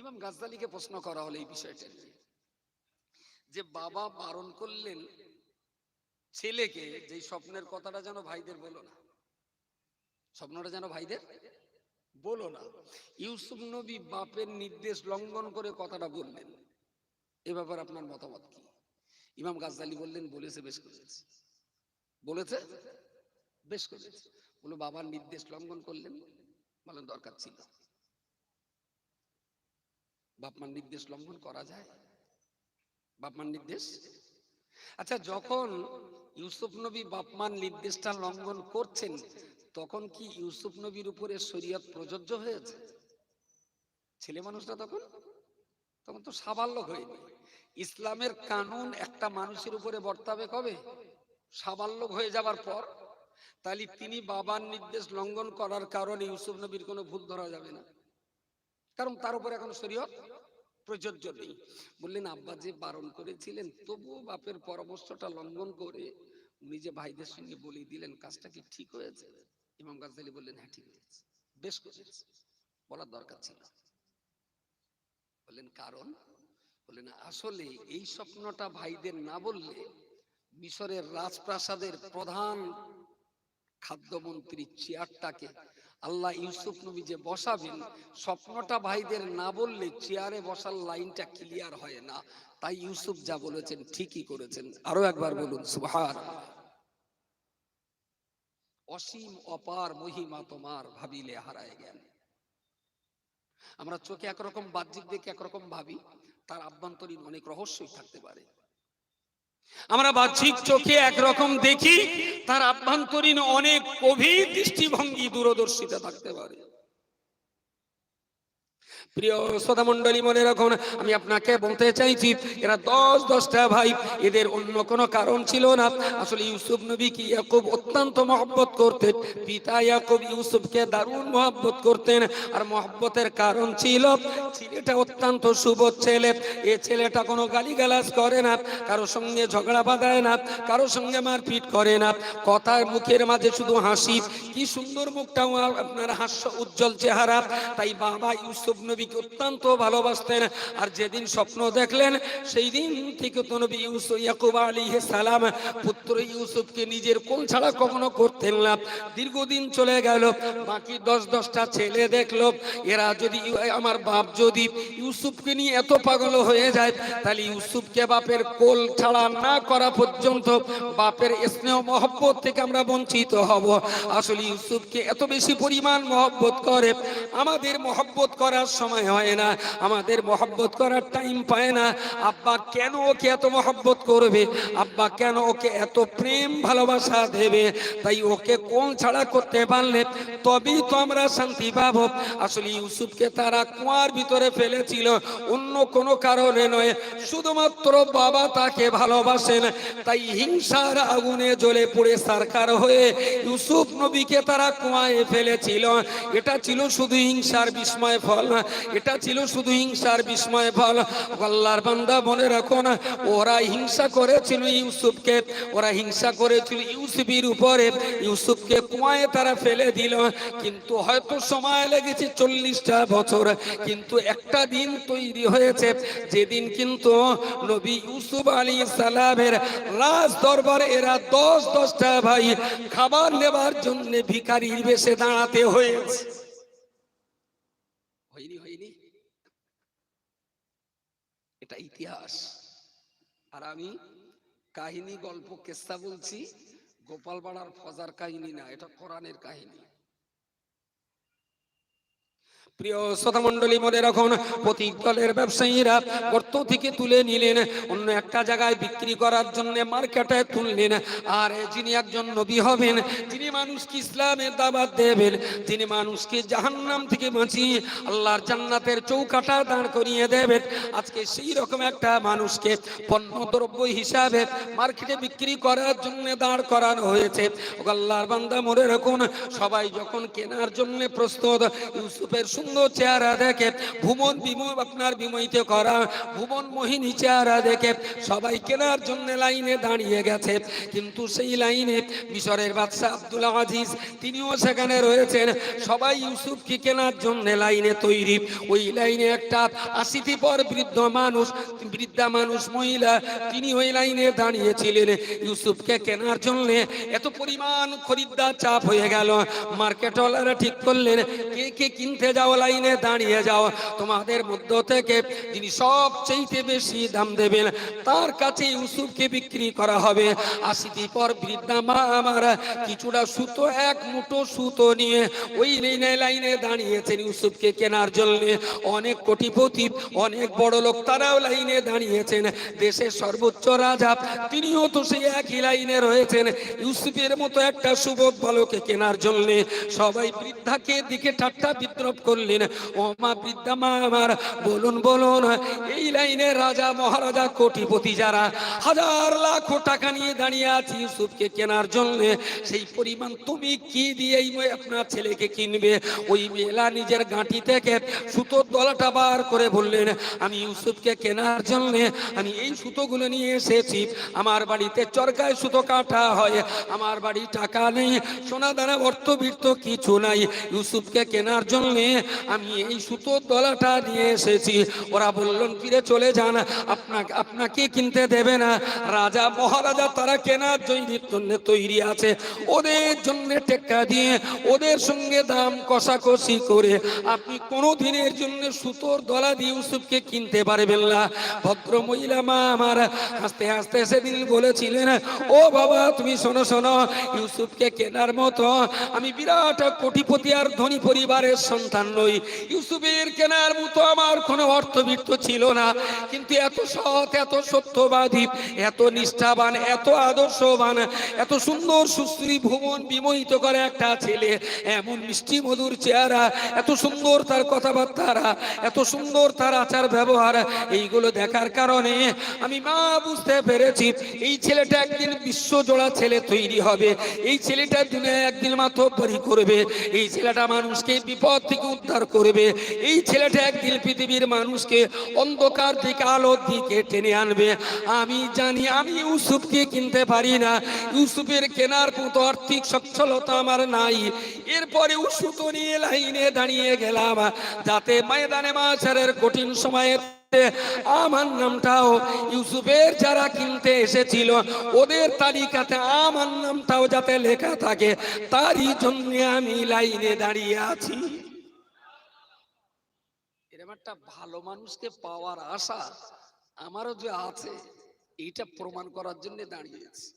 ইমাম গাজ্জালিকে প্রশ্ন করা হলো এই বিষয়টা নিয়ে, যে বাবা বারণ করলেন ছেলেকে যে স্বপ্নের কথাটা যেন ভাইদের বলো না, স্বপ্নটা যেন ভাইদের বলো না। ইউসুফ নবী বাপের নির্দেশ লঙ্ঘন করে কথাটা বললেন, এ ব্যাপারে আপনার মতামত কি? ইমাম গাজ্জালি বললেন বলেছে বেশ করেছে, বলেছে বেশ করেছে। বলো বাবার নির্দেশ লঙ্ঘন করলেন, বলেন দরকার ছিল। বাপমার নির্দেশ লঙ্ঘন করা যায়? বাপমার নির্দেশ? আচ্ছা, যখন ইউসুফ নবী বাপমার নির্দেশটা লঙ্ঘন করছেন, তখন কি ইউসুফ নবীর উপরে শরীয়ত প্রযোজ্য হয়েছে? ছেলে মানুষটা তখন তো সাবালক হয়নি। ইসলামের কানুন একটা মানুষের উপরে বর্তাবে কবে? সাবালক হয়ে যাবার পর। তাহলে তিনি বাবার নির্দেশ লঙ্ঘন করার কারণে ইউসুফ নবীর কোনো ভুল ধরা যাবে না, কারণ তার উপরে এখন শরীয়ত প্রযোজ্য নেই। বললেন আব্বা যে বারণ করেছিলেন, তবুও বাপের পরামর্শটা লঙ্ঘন করে উনি যে ভাইদের সঙ্গে বলে দিলেন, কাজটা কি ঠিক হয়েছে? ইমাম গাজ্জালি বললেন হ্যাঁ ঠিক হয়েছে, বেশ করেছে, বলার দরকার ছিল। বললেন কারণ? বললেন আসলে এই স্বপ্নটা ভাইদের না বললে মিশরের রাজপ্রাসাদের প্রধান খাদ্যমন্ত্রী চেয়ারটাকে আল্লাহ ইউসুফ নবী যে বসাবেন, স্বপ্নটা ভাইদের না বললে চেয়ারে বসার লাইনটা ক্লিয়ার হয় না। তাই ইউসুফ যা বলেছেন ঠিকই করেছেন। আরো একবার বলুন সুবহানাল্লাহ। অসীম অপার মহিমা তোমার, ভাবিলে হারায় জ্ঞান। আমরা চোখে একরকম বাহ্যিক দেখে একরকম ভাবি, তার আভ্যন্তরীণ অনেক রহস্যই থাকতে পারে। আমরা বাহ্যিক চোখে একরকম দেখি, তার আভ্যন্তরীণ অনেক গভীর দৃষ্টিভঙ্গি দূরদর্শিতা থাকতে পারে। প্রিয় শ্রোতা মণ্ডলী, মনে রাখুন, আমি আপনাকে বলতে চাইছি এরা 10টা ভাই, এদের অন্য কোনো কারণ ছিল না। আসলে ইউসুফ নবীকে ইয়াকুব অত্যন্ত মহব্বত করতেন, পিতা ইয়াকুব ইউসুফকে দারুণ মহব্বত করতেন। আর মহব্বতের কারণ ছিল ছেলেটা অত্যন্ত সুবোধ ছেলে। এ ছেলেটা কোনো গালিগালাজ করে না, কারোর সঙ্গে ঝগড়া বাঁধায় না, কারোর সঙ্গে মারপিট করে না, কথার মুখের মাঝে শুধু হাসি। কি সুন্দর মুখটাও আপনার হাস্য উজ্জ্বল চেহারা। তাই বাবা ইউসুফ নবী নবীকে অত্যন্ত ভালোবাসতেন। আর যেদিন স্বপ্ন দেখলেন সেই দিন থেকে তো নবী ইউসুফ ইয়াকুব আলাইহিস সালাম পুত্র ইউসুফকে নিজের কোল ছাড়া কখনো করতেন না। দীর্ঘদিন চলে গেল, বাকি 10টা ছেলে দেখলো, এরা যদি আমার বাপ যদি ইউসুফকে নিয়ে এত পাগল হয়ে যায়, তাহলে ইউসুফকে বাপের কোল ছাড়া না করা পর্যন্ত বাপের স্নেহ মহব্বত থেকে আমরা বঞ্চিত হব। আসলে ইউসুফকে এত বেশি পরিমাণ মহব্বত করে, আমাদের মহব্বত করার সময় হয় না, আমাদের মহব্বত করার টাইম পায় না। আব্বা কেন ওকে এত মহব্বত করবে, আব্বা কেন ওকে এত প্রেম ভালোবাসা দেবে? তাই ওকে কোল ছাড়া করতে পারলে তবেই তো আমরা শান্তি পাবো। আসলে ইউসুফকে তারা কুয়ার ভিতরে ফেলেছিল অন্য কোনো কারণে নয়, শুধুমাত্র বাবা তাকে ভালোবাসেন, তাই হিংসার আগুনে জ্বলে পড়ে সরকার হয়ে ইউসুফ নবীকে তারা কুয়ায় ফেলেছিল। এটা ছিল শুধু হিংসার বিস্ময় ফল, এটা ছিল শুধু হিংসার বিস্ময় ফল। আল্লাহর বান্দা মনে রাখো না, ওরা হিংসা করেছিল ইউসুফকে, ওরা হিংসা করেছিল ইউসুফের উপরে, ইউসুফকে কুয়ায় তারা ফেলে দিল। কিন্তু হয়তো সময় লেগেছে 40টা বছর, কিন্তু একটা দিন তৈরি হয়েছে যেদিন কিন্তু নবী ইউসুফ আলাইহিস সালামের রাজ দরবারে এরা 10টা ভাই খাবার নেবার জন্য ভিখারির বেশে দাঁড়াতে হয়েছে। হয়নি হয়নি, এটা ইতিহাস। আর আমি কাহিনী গল্প কেসা বলছি, গোপালপাড়ার ফজার কাহিনী না, এটা কোরআনের কাহিনী। প্রিয় শ্রোতা মণ্ডলী, মনে রাখুন, প্রতীক দলের ব্যবসায়ীরা গর্ত থেকে তুলে নিলেন, অন্য একটা জায়গায় বিক্রি করার জন্য মার্কেটে তুললেন। আর যিনি একজন নবী হবেন, যিনি মানুষকে ইসলামের দাওয়াত দেবেন, যিনি মানুষকে জাহান্নাম থেকে বাঁচিয়ে আল্লাহর জান্নাতের চৌকাঠা দাঁড় করিয়ে দেবেন, আজকে সেই রকম একটা মানুষকে পণ্যদ্রব্য হিসাবে মার্কেটে বিক্রি করার জন্য দাঁড় করানো হয়েছে। আল্লাহর বান্দা মনে রাখুন, সবাই যখন কেনার জন্য প্রস্তুত, ইউসুফের সুন্দর চেহারা দেখে, ভুবন আপনার বিমোহিত করা ভুবন মোহিনী চেহারা দেখে সবাই কেনার জন্য লাইনে দাঁড়িয়ে গেছে। কিন্তু সেই লাইনে মিশরের বাদশা আব্দুল আজিজ তিনিও সেখানে রয়েছেন। সবাই ইউসুফকে কেনার জন্য লাইনে তৈরি। ওই লাইনে একটা 80 পর বৃদ্ধা মানুষ মহিলা, তিনি ওই লাইনে দাঁড়িয়েছিলেন ইউসুফকে কেনার জন্য। এত পরিমাণ খরিদ্দার চাপ হয়ে গেল, মার্কেটওয়ালারা ঠিক করলেন কে কে কিনতে যাও লাইনে দাঁড়িয়ে যাও, তোমাদের মধ্য থেকে যিনি সবচেয়ে বেশি দাম দেবেন তার কাছে ইউসুফকে বিক্রি করা হবে। 80 পর বৃদ্ধা মা আমার কিছুটা সুতো, এক মুঠো সুতো নিয়ে ওই লাইনে দাঁড়িয়েছেন ইউসুফকে কেনার জন্য। অনেক কোটিপতি, অনেক বড় লোক তারাও লাইনে দাঁড়িয়েছেন। দেশের সর্বোচ্চ রাজা তিনিও তো সেই একই লাইনে রয়েছেন ইউসুফের মতো একটা সুবোধ বালককে কেনার জন্য। সবাই বৃদ্ধাকে দিকে ঠাট্টা বিদ্রুপ করলেন। ও মা, বৃদ্ধা মা আমার, বলুন বলুন, এই লাইনে রাজা মহারাজা কোটিপতি যারা হাজার লাখ টাকা নিয়ে দাঁড়িয়ে আছে ইউসুফকে কেনার জন্য, সেই পরিমাণ তুমি কি দিয়ে আপনার ছেলেকে কিনবে? ওই মেলা নিজের গাঁটি থেকে সুতোর দলাটা বার করে বললেন, আমি ইউসুফকে কেনার জন্য আমি এই সুতোগুলো নিয়ে এসেছি। আমার বাড়িতে চরকায় সুতো কাটা হয়, আমার বাড়ি টাকা নেই, সোনা দানা অর্থবিত্ত কিছু নাই, ইউসুফকে কেনার জন্য আমি এই সুতোর দলাটা নিয়ে এসেছি। ওরা বললেন, ফিরে চলে যান, আপনাকে কিনতে দেবে না। রাজা মহারাজা তারা কেনার জন্য তৈরি আছে, ওদের জন্য টেক্কা দিয়ে ওদের সঙ্গে দাম কষাকষি করে আপনি কোনো দিনের জন্য সুতোর দলা দিয়ে ইউসুফকে কিনতে পারবেন না। ভদ্র মহিলা মা আমার হাসতে হাসতে সেদিন বলেছিলেন, ও বাবা তুমি শোনো শোনো, ইউসুফকে কেনার মতো আমি বিরাট কোটিপতি আর ধনী পরিবারের সন্তান নই, ইউসুফের কেনার মতো আমার কোনো অর্থবিত্ত ছিল না, কিন্তু এত সৎ, এত সত্যবাদী, এত নিষ্ঠাবান, এত আদর্শবান, এত সুন্দর সুশ্রী ভুবন বিমোহিত করে একটা ছেলে, এমন মিষ্টি মধুর চেহারা, এত সুন্দর তার কথাবার্তা, এত সুন্দর তার আচার ব্যবহার, এইগুলো দেখার কারণে আমি মা বুঝতে পেরেছি এই ছেলেটা একদিন বিশ্বজোড়া ছেলে তৈরি হবে, এই ছেলেটা দুনিয়ায় একদিন মাতব্বরি করবে, এই ছেলেটা মানুষকে বিপদ থেকে উদ্ধার উপকার করবে। এই ছেলেটা একদিন পৃথিবীর মানুষকে অন্ধকার থেকে আলোর দিকে টেনে আনবে। আমি জানি আমি ইউসুফকে কিনতে পারি না, ইউসুফের কেনার মতো আর্থিক সচ্ছলতা আমার নাই। এরপরে ইউসুফ নিয়ে লাইনে দাঁড়িয়ে গেলাম, যাতে ময়দানে মাশারের কঠিন সময়ে আমার নামটাও ইউসুফের যারা কিনতে এসেছিল ওদের তালিকাতে আমার নামটাও যাতে লেখা থাকে, তারই জন্য আমি লাইনে দাঁড়িয়ে আছি। এরকম একটা ভালো মানুষকে পাওয়ার আশা আমারও যে আছে, এইটা প্রমাণ করার জন্য দাঁড়িয়েছি।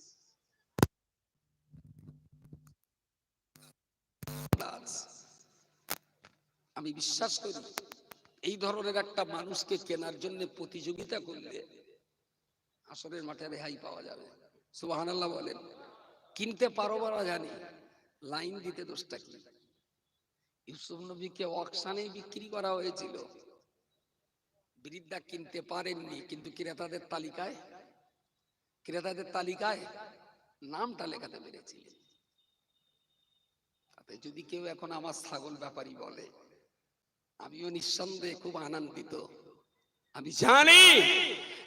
আমি বিশ্বাস করি এই ধরনের একটা মানুষকে কেনার জন্য প্রতিযোগিতা করলে আসরের মাঠে রেহাই পাওয়া যাবে। সুবহানাল্লাহ বলেন। কিনতে পারো না জানি, লাইন দিতে দোষটা কি? ইউসুফ নবীকে অকশানে বিক্রি করা হয়েছিল, বৃদ্ধা কিনতে পারেননি, কিন্তু ক্রেতাদের তালিকায় নামটা লেখাতে পেরেছিলেন। তাতে যদি কেউ এখন আমার ছাগল ব্যাপারী বলে, আমিও নিঃসন্দেহে খুব আনন্দিত। আমি জানি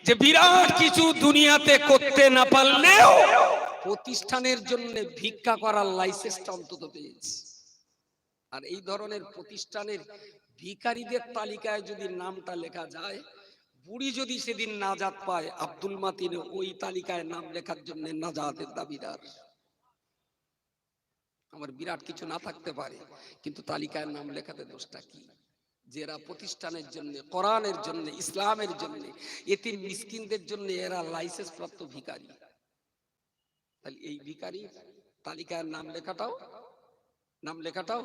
যে বিরাট কিছু দুনিয়াতে করতে না পারলেও প্রতিষ্ঠানের জন্য ভিক্ষা করার লাইসেন্সটা অন্তত পেয়েছি। আর এই ধরনের প্রতিষ্ঠানের ভিখারিদের তালিকায় যদি নামটা লেখা যায়, বুড়ি যদি সেদিন নাজাত পায়, আব্দুল মাতিন ওই তালিকায় নাম লেখার জন্য নাজাতের দাবিদার। আমার বিরাট কিছু না থাকতে পারে, কিন্তু তালিকায় নাম লেখাতে দোষটা কি? যারা প্রতিষ্ঠানের জন্য, কোরআনের জন্য, ইসলামের জন্য, এতিম মিসকিনদের জন্য এরা লাইসেন্স প্রাপ্ত ভিখারি। তাহলে এই ভিখারি তালিকায় নাম লেখাটাও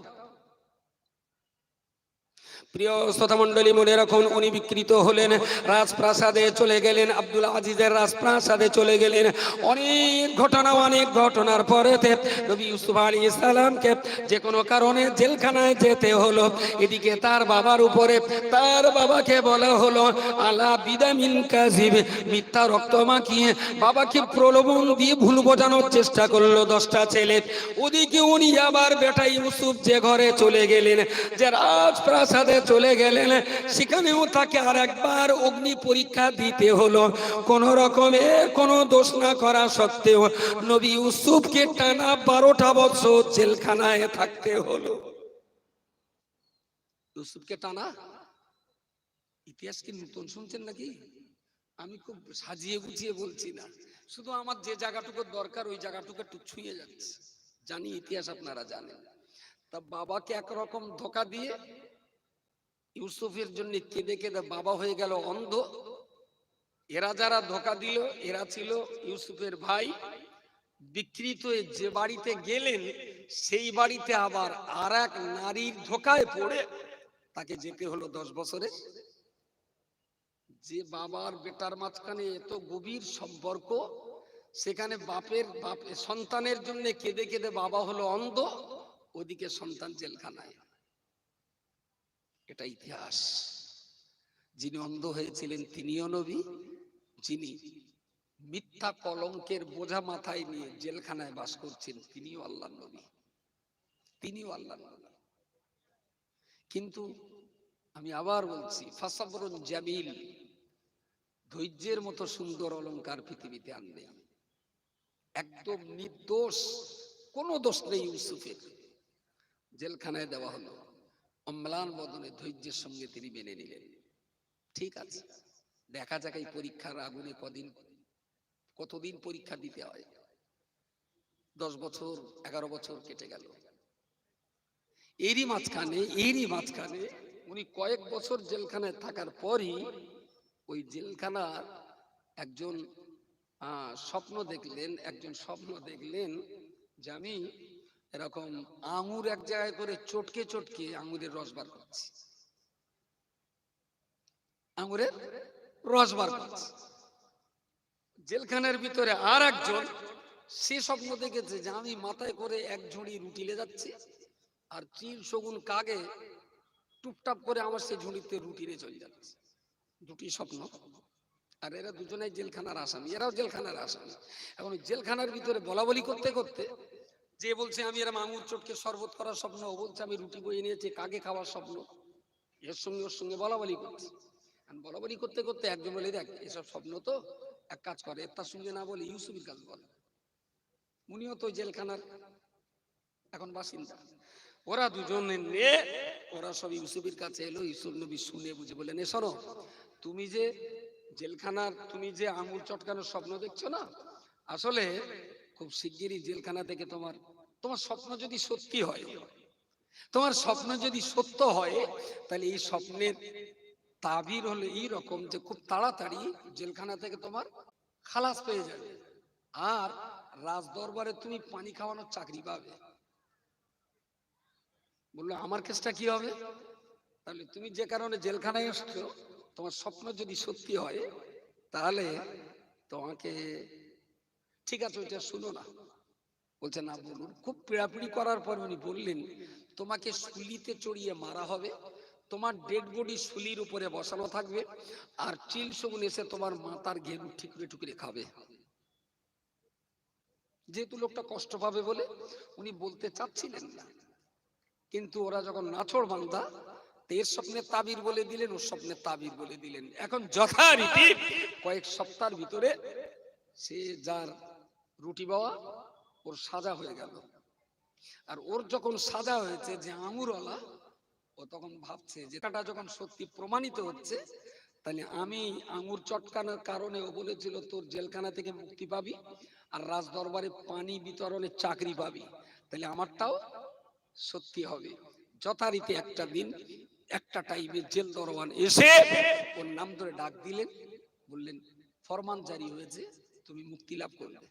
প্রিয় শ্রোতা মণ্ডলী, মনে রাখুন উনি বিকৃত হলেন, রাজপ্রাসাদে চলে গেলেন, আব্দুল আজিজের রাজপ্রাসাদে চলে গেলেন। অনেক ঘটনার পরেতে নবী ইউসুফ আলাইহিস সালামকে যে কোনো কারণে জেলখানায় যেতে হলো। এদিকে তার বাবার উপরে, তার বাবাকে বলা হলো আলা বিদামিন কাযিব, মিথ্যা রক্ত মাখিয়ে বাবাকে প্রলোভন দিয়ে ভুল বোঝানোর চেষ্টা করলো 10টা ছেলে। ওদিকে উনি আবার বেটা ইউসুফ যে ঘরে চলে গেলেন, যে রাজপ্রাসাদে চলে গেলেন, সেখানেও তাকে আর একবার অগ্নি পরীক্ষা দিতে হলো। কোন রকমের কোনো দোষ না করা সত্ত্বেও নবী ইউসুফকে টানা 12টা বছর জেলখানায় থাকতে হলো। ইউসুফকে টানা, ইতিহাস কি নতুন শুনছেন নাকি? আমি খুব সাজিয়ে গুছিয়ে বলছি না, শুধু আমার যে জায়গাটুকু দরকার ওই জায়গাটুকু একটু ছুঁয়ে যাচ্ছে। জানি ইতিহাস আপনারা জানেন। তা বাবাকে একরকম ধোকা দিয়ে ইউসুফের জন্য কেঁদে কেঁদে বাবা হয়ে গেল অন্ধ। এরা যারা ধোকা দিল এরা ছিল ইউসুফের ভাই। বিকৃত হয়ে যে বাড়িতে গেলেন সেই বাড়িতে আবার আর এক নারীর ধোকায় পড়ে তাকে যেতে হলো 10 বছরে। যে বাবার বেটার মাঝখানে এত গভীর সম্পর্ক, সেখানে বাপ সন্তানের জন্য কেঁদে কেঁদে বাবা হলো অন্ধ, ওদিকে সন্তান জেলখানায়। এটা ইতিহাস। যিনি অন্ধ হয়েছিলেন তিনিও নবী, যিনি মিথ্যা কলঙ্কের বোঝা মাথায় নিয়ে জেলখানায় বাস করছেন তিনিও আল্লাহর নবী, তিনিও আল্লাহর নবী। কিন্তু আমি আবার বলছি, ফাসাবরুন জামিল, ধৈর্যের মতো সুন্দর অলংকার পৃথিবীতে আর নেই। একদম নির্দোষ, কোনো দোষ নেই ইউসুফের। জেলখানায় দেওয়া হলো, অম্লান বদনে ধৈর্যের সঙ্গে তিনি মেনে নিলেন। ঠিক আছে, দেখা যাক এই পরীক্ষার আগুনে কতদিন পরীক্ষা দিতে হয়। 10 বছর 11 বছর কেটে গেল। এরই মাঝখানে উনি কয়েক বছর জেলখানায় থাকার পরই ওই জেলখানার একজন স্বপ্ন দেখলেন যে আমি এরকম আঙুর এক জায়গায় করে চটকে চটকে আঙুরের রস বার করছি, জেলখানার ভিতরে আর একজন সে স্বপ্ন দেখেছে যে আমি মাথায় করে এক ঝুড়ি রুটি লে যাচ্ছি, আর চিল শগুন কাগে টুপটাপ করে আমার সেই ঝুড়িতে রুটি নিয়ে চলে যাচ্ছে। দুটি স্বপ্ন। আর এরা দুজনেই জেলখানার আসামি, এরাও জেলখানার আসামি। এখন জেলখানার ভিতরে বলা বলি করতে করতে যে বলছে আমি এরম আঙুর চটকে শরবত করার স্বপ্ন, ও বলছে আমি রুটি বয়ে নিয়েছি কাকে খাওয়ার স্বপ্ন। এর সঙ্গে ওর সঙ্গে বলাবলি করছে। আর বলাবলি করতে করতে একজন বলে দেখ এসব স্বপ্ন তো, এক কাজ করে তার সঙ্গে না বলে ইউসুফের কাজ বলে, উনিও তো জেলখানার এখন বাসিন্দা। ওরা দুজনে নিয়ে ওরা সব ইউসুফের কাছে এলো। ইউসুফ নবী শুনে বুঝে বললেন, এ শোনো, তুমি যে জেলখানার, তুমি যে আঙুর চটকানোর স্বপ্ন দেখছো না, আসলে খুব শিগগিরই জেলখানা থেকে তোমার তোমার স্বপ্ন যদি সত্যি হয়, তোমার স্বপ্ন যদি সত্য হয়, তাহলে এই স্বপ্নের তাবির হলো এই রকম যে খুব তাড়াতাড়ি জেলখানা থেকে তোমার খালাস পেয়ে যাবে, আর রাজ দরবারে তুমি পানি খাওয়ানোর চাকরি পাবে। বললো আমার কেসটা কি হবে? তাহলে তুমি যে কারণে জেলখানায় এসছো, তোমার স্বপ্ন যদি সত্যি হয়, তাহলে তোমাকে, ঠিক আছে ওইটা শুনো না। বলছে না বলুন। খুব পিড়াপিড়ি করার পর উনি বললেন, তোমাকে শুলিতে চড়িয়ে মারা হবে, তোমার ডেড বডি শুলির উপরে বসানো থাকবে, আর চিল শগুন এসে তোমার মাথার ঘেরু ঠিকরে টুকরে খাবে। যেহেতু লোকটা কষ্ট পাবে বলে উনি বলতে চাচ্ছিলেন না, কিন্তু ওরা যখন নাছোড় বান্দা, এর স্বপ্নে তাবির বলে দিলেন, ওর স্বপ্নে তাবির বলে দিলেন। এখন যথারীতি কয়েক সপ্তাহের ভিতরে সে যার রুটি বাওয়া, ওর সাজা হয়ে গেল। আর ওর যখন সাজা হয়েছে যে আঙুরওয়ালা, ও তখন ভাবছে যে এটা যখন সত্যি প্রমাণিত হচ্ছে, তাহলে আমি আঙুর চটকানোর কারণে ও বলেছিল তোর জেলখানা থেকে মুক্তি পাবি আর রাজ দরবারে পানি বিতরণের চাকরি পাবি, তাহলে আমারটাও সত্যি হবে। যথারীতি একটা দিন একটা টাইমে জেল দরওয়ান এসে ওর নাম ধরে ডাক দিলেন, বললেন ফরমান জারি হয়েছে, তুমি মুক্তি লাভ করবে।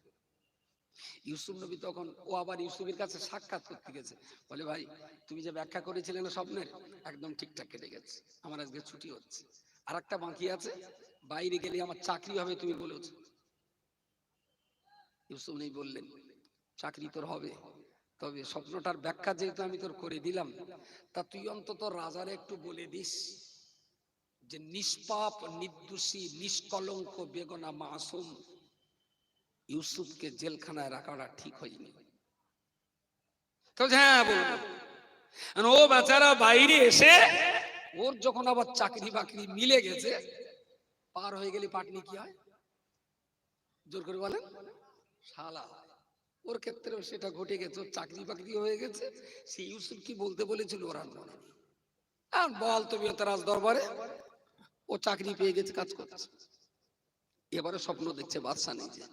ইউসুফ নবী তখন, ও আবার ইউসুফের কাছে সাক্ষাৎ করতে গেছে, বলে ভাই তুমি যে ব্যাখ্যা করেছিলে না স্বপ্নের, একদম ঠিকঠাক কেটে গেছে, আমার আজকে ছুটি হচ্ছে, আর একটা বাকি আছে, বাইরে গেলে আমার চাকরি হবে তুমি বলেছ। ইউসুফ নবী বললেন চাকরি তোর হবে, তবে স্বপ্নটার ব্যাখ্যা যেহেতু আমি তোর করে দিলাম, তা তুই অন্তত রাজারে একটু বলে দিস যে নিষ্পাপ নির্দোষী নিষ্কলঙ্ক বেগনা মাসুম ইউসুফকে জেলখানায় রাখাটা ঠিক হয়নি। তো হ্যাঁ বলবো। ও বেচারা বাইরে এসে ওর যখন আবার চাকরি বাকরি মিলে গেছে, পার হয়ে গেলে পাটনি কি হয়, জোর করে বলেন শালা। ওর ক্ষেত্রেও সেটা ঘটে গেছে, ওর চাকরি বাকরি হয়ে গেছে। সে ইউসুফ কি বলতে বলেছিল ওরা মনে নেই, আর বল তুমি তো রাজ দরবারে, ও চাকরি পেয়ে গেছে, কাজ করছে। এবারে স্বপ্ন দেখছে বাদশা নিজে।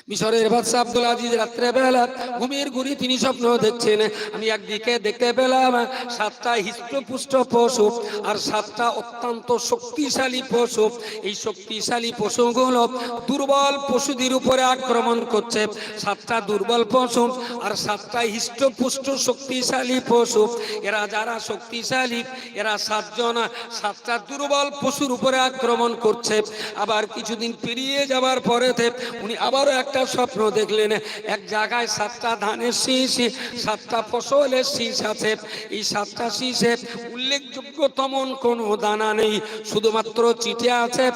মিশরের বাদশা আব্দুল আজিজ রাত্রে বেলা ঘুমের ঘুরি তিনি স্বপ্ন দেখছেন, আমি একদিকে দেখতে পেলাম 7টা হিষ্টপুষ্ট পশু আর 7টা অত্যন্ত শক্তিশালী পশু। এই শক্তিশালী পশুগুলো দুর্বল পশুদের উপরে আক্রমণ করছে। 7টা দুর্বল পশু আর 7টা হিষ্টপুষ্ট শক্তিশালী পশু, এরা যারা শক্তিশালী এরা 7 জন 7টা দুর্বল পশুর উপরে আক্রমণ করছে। আবার কিছুদিন পেরিয়ে যাবার পরেতে উনি আবারও একটা স্বপ্ন দেখলেন, এক জায়গায় 7টা ধানের শীষ 7টা ফসলের শীষ আছে। এই 7টা শীষে উল্লেখযোগ্য তেমন কোনো দানা নেই, শুধুমাত্র চিটে আছে।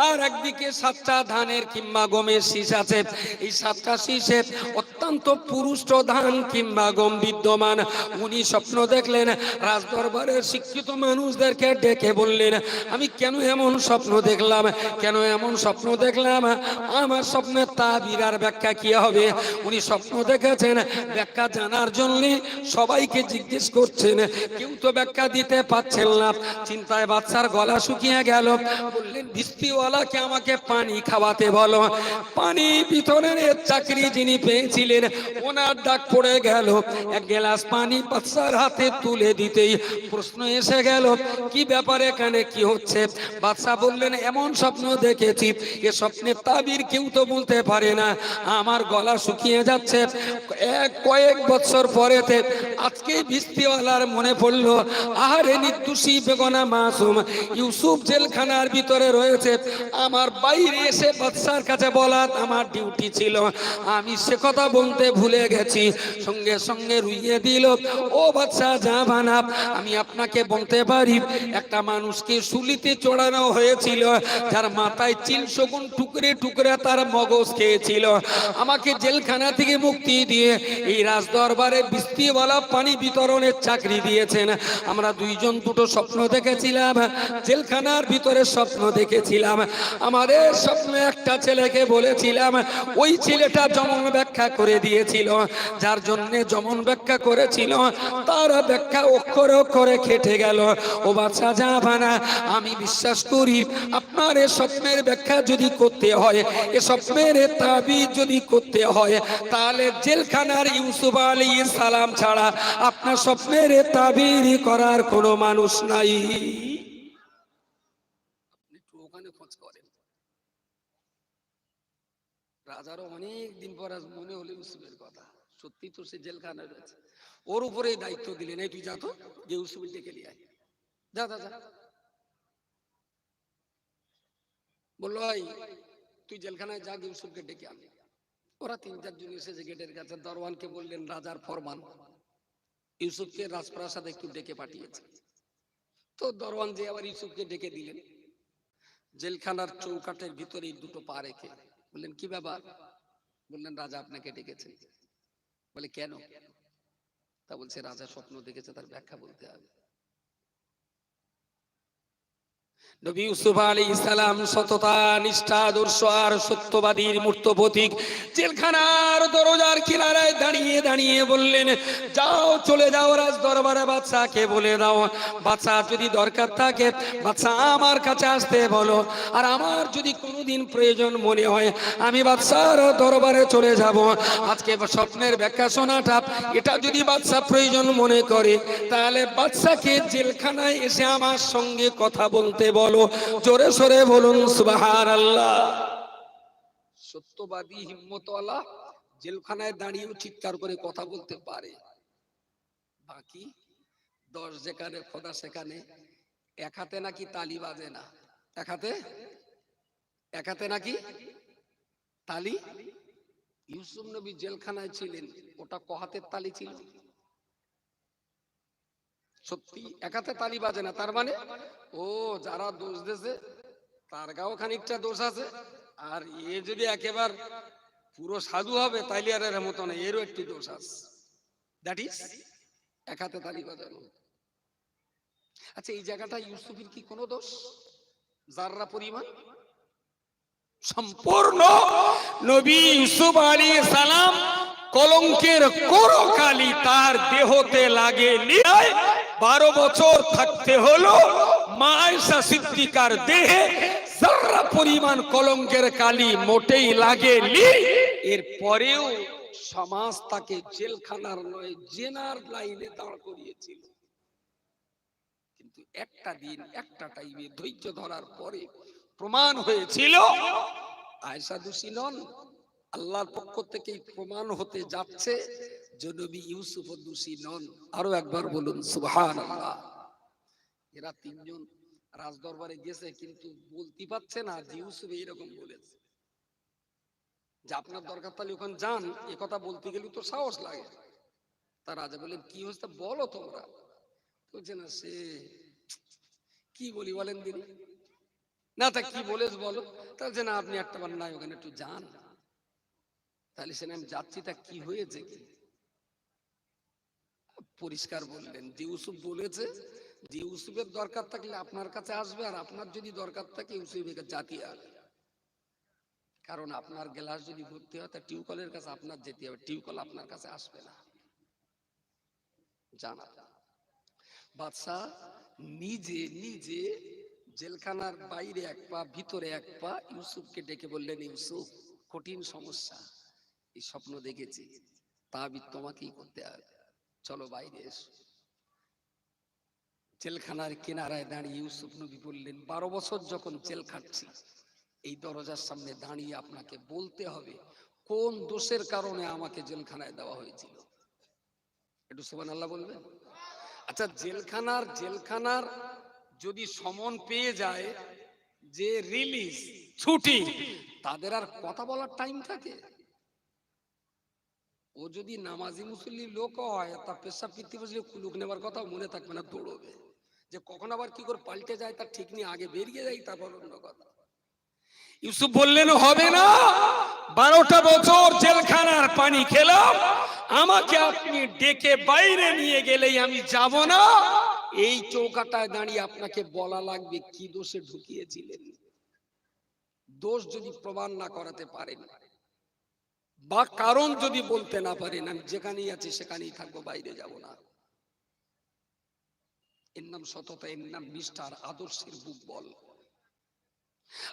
আর একদিকে 7টা ধানের কিংবা গমের শীষ আছে। এই 7টা শীষে অত্যন্ত পুরুষ্ট ধান কিংবা গম বিদ্যমান। উনি স্বপ্ন দেখলেন, রাজদরবারের শিক্ষিত মানুষদেরকে ডেকে বললেন, আমি কেন এমন স্বপ্ন দেখলাম, কেন এমন স্বপ্ন দেখলাম, আমার স্বপ্নের তাবির আর ব্যাখ্যা কি হবে। উনি স্বপ্ন দেখেছেন, ব্যাখ্যা জানার জন্য সবাইকে জিজ্ঞেস করছেন, কেউ তো ব্যাখ্যা দিতে পারছেন না। চিন্তায় বাদশার গলা শুকিয়ে গেল। বললেন বৃষ্টিওয়ালাকে আমাকে পানি খাওয়াতে বলো। পানি বিতরণের চাকরি যিনি পেয়েছিলেন ওনার ডাক পড়ে গেল। এক গ্লাস পানি বাদশার হাতে তুলে দিতেই প্রশ্ন এসে গেল, কি ব্যাপারে, এখানে কি হচ্ছে? বাদশা বললেন এমন স্বপ্ন দেখেছি, এ স্বপ্নের তাবির কেউ তো বলতে পারে না, আমার গলা শুকিয়ে যাচ্ছে। কয়েক বছর পরেতে আজকে বৃষ্টিওয়ালার মনে পড়লো, আহারে নির্দোষী বেগনা মাসুম ইউসুফ জেলখানার ভিতরে রয়েছে। আমার বাইরে এসে বাদশার কাছে বলা আমার ডিউটি ছিল, আমি সে কথা বলতে ভুলে গেছি। সঙ্গে সঙ্গে রুইয়ে দিল, ও বাদশা জাহাপানা, আমি আপনাকে বলতে পারি, একটা মানুষকে শুলিতে চড়ানো হয়েছিল, যার মাথায় 300 গুণ টুকরে টুকরে তার মগজ খেয়েছিল। আমাকে জেলখানা থেকে মুক্তি দিয়ে এই রাজদরবারে বৃষ্টিওয়ালা পানি বিতরণের চাকরি দিয়েছেন। আমরা দুইজন দুটো স্বপ্ন দেখেছিলাম, জেলখানার ভিতরে স্বপ্ন দেখেছিলাম। আমাদের স্বপ্নে একটা ছেলেকে বলেছিলাম, ওই ছেলেটা যমন ব্যাখ্যা করে দিয়েছিল, যার জন্য যমন ব্যাখ্যা করেছিল তার ব্যাখ্যা অক্ষরে অক্ষরে খেটে গেল। ও বাদশা জাহাপানা, আমি বিশ্বাস করি আপনার এ স্বপ্নের ব্যাখ্যা যদি করতে হয়, এ স্বপ্নের তাবিজ যদি করতে হয়, তাহলে জেলখানার ইউসুফ আলাইহিস সালাম ছাড়া আপনার স্বপ্নের তাবিজ করার কোনো মানুষ নাই। একটু ওখানে খোঁজ করেন। রাজারও অনেক দিন পর আজ মনে হলো ইউসুফের কথা, সত্যি তো সে জেলখানায় রয়েছে। ওর উপরে দায়িত্ব দিলেন, এই তুই যা তো, যে ইউসুফ ডেকে নিয়ে আয়, যা যা যা। বললো, ভাই তুই জেলখানায় যা, ইউসুফকে ডেকে আন। ওরা 3-4 জন এসেছে গেটের কাছে, দরওয়ানকে বললেন রাজার ফরমান, ইউসুফকে রাজপ্রাসাদে একটু ডেকে পাঠিয়েছে। তো দরওয়ান যে আবার ইউসুফকে ডেকে দিলেন। জেলখানার চৌকাঠের ভিতরে দুটো পা রেখে বললেন, কি ব্যাপার? বললেন, রাজা আপনাকে ডেকেছেন। বলে, কেন? তা বলছে, রাজা স্বপ্ন দেখেছে, তার ব্যাখ্যা বলতে হবে। নবী ইউসুফ আলাইহিস সালাম সততা, নিষ্ঠা, আদর্শ আর সত্যবাদীর মূর্ত প্রতীক। জেলখানার দরজার কিনারায় দাঁড়িয়ে দাঁড়িয়ে বললেন, যাও, চলে যাও রাজ দরবারে, বাদশাকে বলে দাও, বাদশা যদি দরকার থাকে বাদশা আমার কাছে আসতে বলো, আর আমার যদি কোনোদিন প্রয়োজন মনে হয় আমি বাদশার দরবারে চলে যাব। আজকে স্বপ্নের ব্যাখ্যা শোনাটা, এটা যদি বাদশা প্রয়োজন মনে করে, তাহলে বাদশাকে জেলখানায় এসে আমার সঙ্গে কথা বলতে বলো। জোরে সরে বলুন সুবহানাল্লাহ। সত্যবাদী, হিম্মতওয়ালা জেলখানায় দাঁড়িয়েও চিৎকার করে কথা বলতে পারে। বাকি 10 যেখানে খোদা সেখানে। এক হাতে নাকি তালি বাজে না, এক হাতে নাকি তালি। ইউসুফ নবী জেলখানায় ছিলেন, ওটা ক হাতের তালি ছিল? সত্যি এক হাতে তালি বাজে না। তার মানে ও যারা দোষ দেছে তার গাও খানিকটা দোষ আছে, আর এ যদি একেবারে পুরো সাধু হবে তাইলে আর এর মতো না, এরও একটু দোষ আছে। দ্যাট ইজ এক হাতে তালি বাজানো। আচ্ছা, এই জায়গাটা ইউসুফের কি কোনো দোষ যাররা পরিমাণ? সম্পূর্ণ নবী ইউসুফ আলাইহিস সালাম কলঙ্কের কোরকালি তার দেহতে লাগে নিয়ে 12 বছর থাকতে হলো মা আয়েশা সিদ্দিকার দেহে যারা পরিমাণ কলঙ্কের কালি মোটেই লাগেনি। এরপরেও সমাজ তাকে জেলখানার নয় জেনার লাইনে দাঁড় করিয়েছিল। কিন্তু একটা দিন একটা টাইমে ধৈর্য ধরার পরে প্রমাণ হয়েছিল আয়েশা দোষী নন। আল্লাহর পক্ষ থেকে প্রমাণ হতে যাচ্ছে যে নবী ইউসুফ দোষী নন। আরো একবার বলুন সুবহানাল্লাহ। এরা 3 জন রাজদরবারে গেছে, কিন্তু বলতে পারছে না যে ইউসুফ এইরকম বলেছে, যে আপনার দরকার তাহলে ওখানে যান। এ কথা বলতে গেলে তো সাহস লাগে। তা রাজা বলেন, কি হয়েছে বলো তোমরা? বলছে না, সে কি বলি বলেন দিদি, না তা কি বলেছ বলো। তাহলে না, আপনি একটা বার নাই ওখানে একটু যান। তাহলে সে আমি যাচ্ছি, তা কি হয়েছে কি? পরিষ্কার বললেন যে ইউসুফ বলেছে যে ইউসুফের দরকার থাকলে আপনার কাছে আসবে, আর আপনার যদি দরকার থাকে ইউসুফের জাতি আসবে। কারণ আপনার গ্লাস যদি ভর্তি হয় তা টিউকলের কাছে আপনার যেতে হবে, টিউকল আপনার কাছে আসবে না। জানা বাদশাহ নিজে নিজে জেলখানার বাইরে এক পা ভিতরে এক পা ইউসুফকে ডেকে বললেন, ইউসুফ কঠিন সমস্যা, এই স্বপ্ন দেখেছি, তাবিজ তোমাকেই করতে হবে, চলো বাইরে এসো। জেলখানার কিনারায় দাঁড়িয়ে ইউসুফ নবী বললেন, 12 বছর যখন জেল খাটছি, এই দরজার সামনে দাঁড়িয়ে আপনাকে বলতে হবে কোন দোষের কারণে আমাকে জেলখানায় দেওয়া হয়েছিল। একটু সুবহানাল্লাহ বলবেন। আচ্ছা, জেলখানার যদি সমন পেয়ে যায় যে রিলিজ ছুটি, তাদের আর কথা বলার টাইম থাকে? ও যদি নামাজি মুসল্লি লোক হয়, তা পেশাব পিত্তি বসলে কুলুক নেবার কথা মনে থাকবে না, দৌড়বে। যে কখন আবার কি করে পাল্টে যায় তার ঠিক নেই, আগে বেরিয়ে যায় তারপর অন্য কথা। ইউসুফ বললেন হবে না, 12টা বছর জেলখানার পানি খেলাম, আমাকে আপনি ডেকে বাইরে নিয়ে গেলেই আমি যাব না। এই চৌকাটায় দাঁড়িয়ে আপনাকে বলা লাগবে কি দোষে ঢুকিয়েছিলেন। দোষ যদি প্রমাণ না করাতে পারেন বা কারণ যদি বলতে না পারেন, আমি যেখানেই আছি সেখানেই থাকবো, বাইরে যাব না। এর নাম সততা, এর নাম নিষ্ঠার, আদর্শের বুক বল।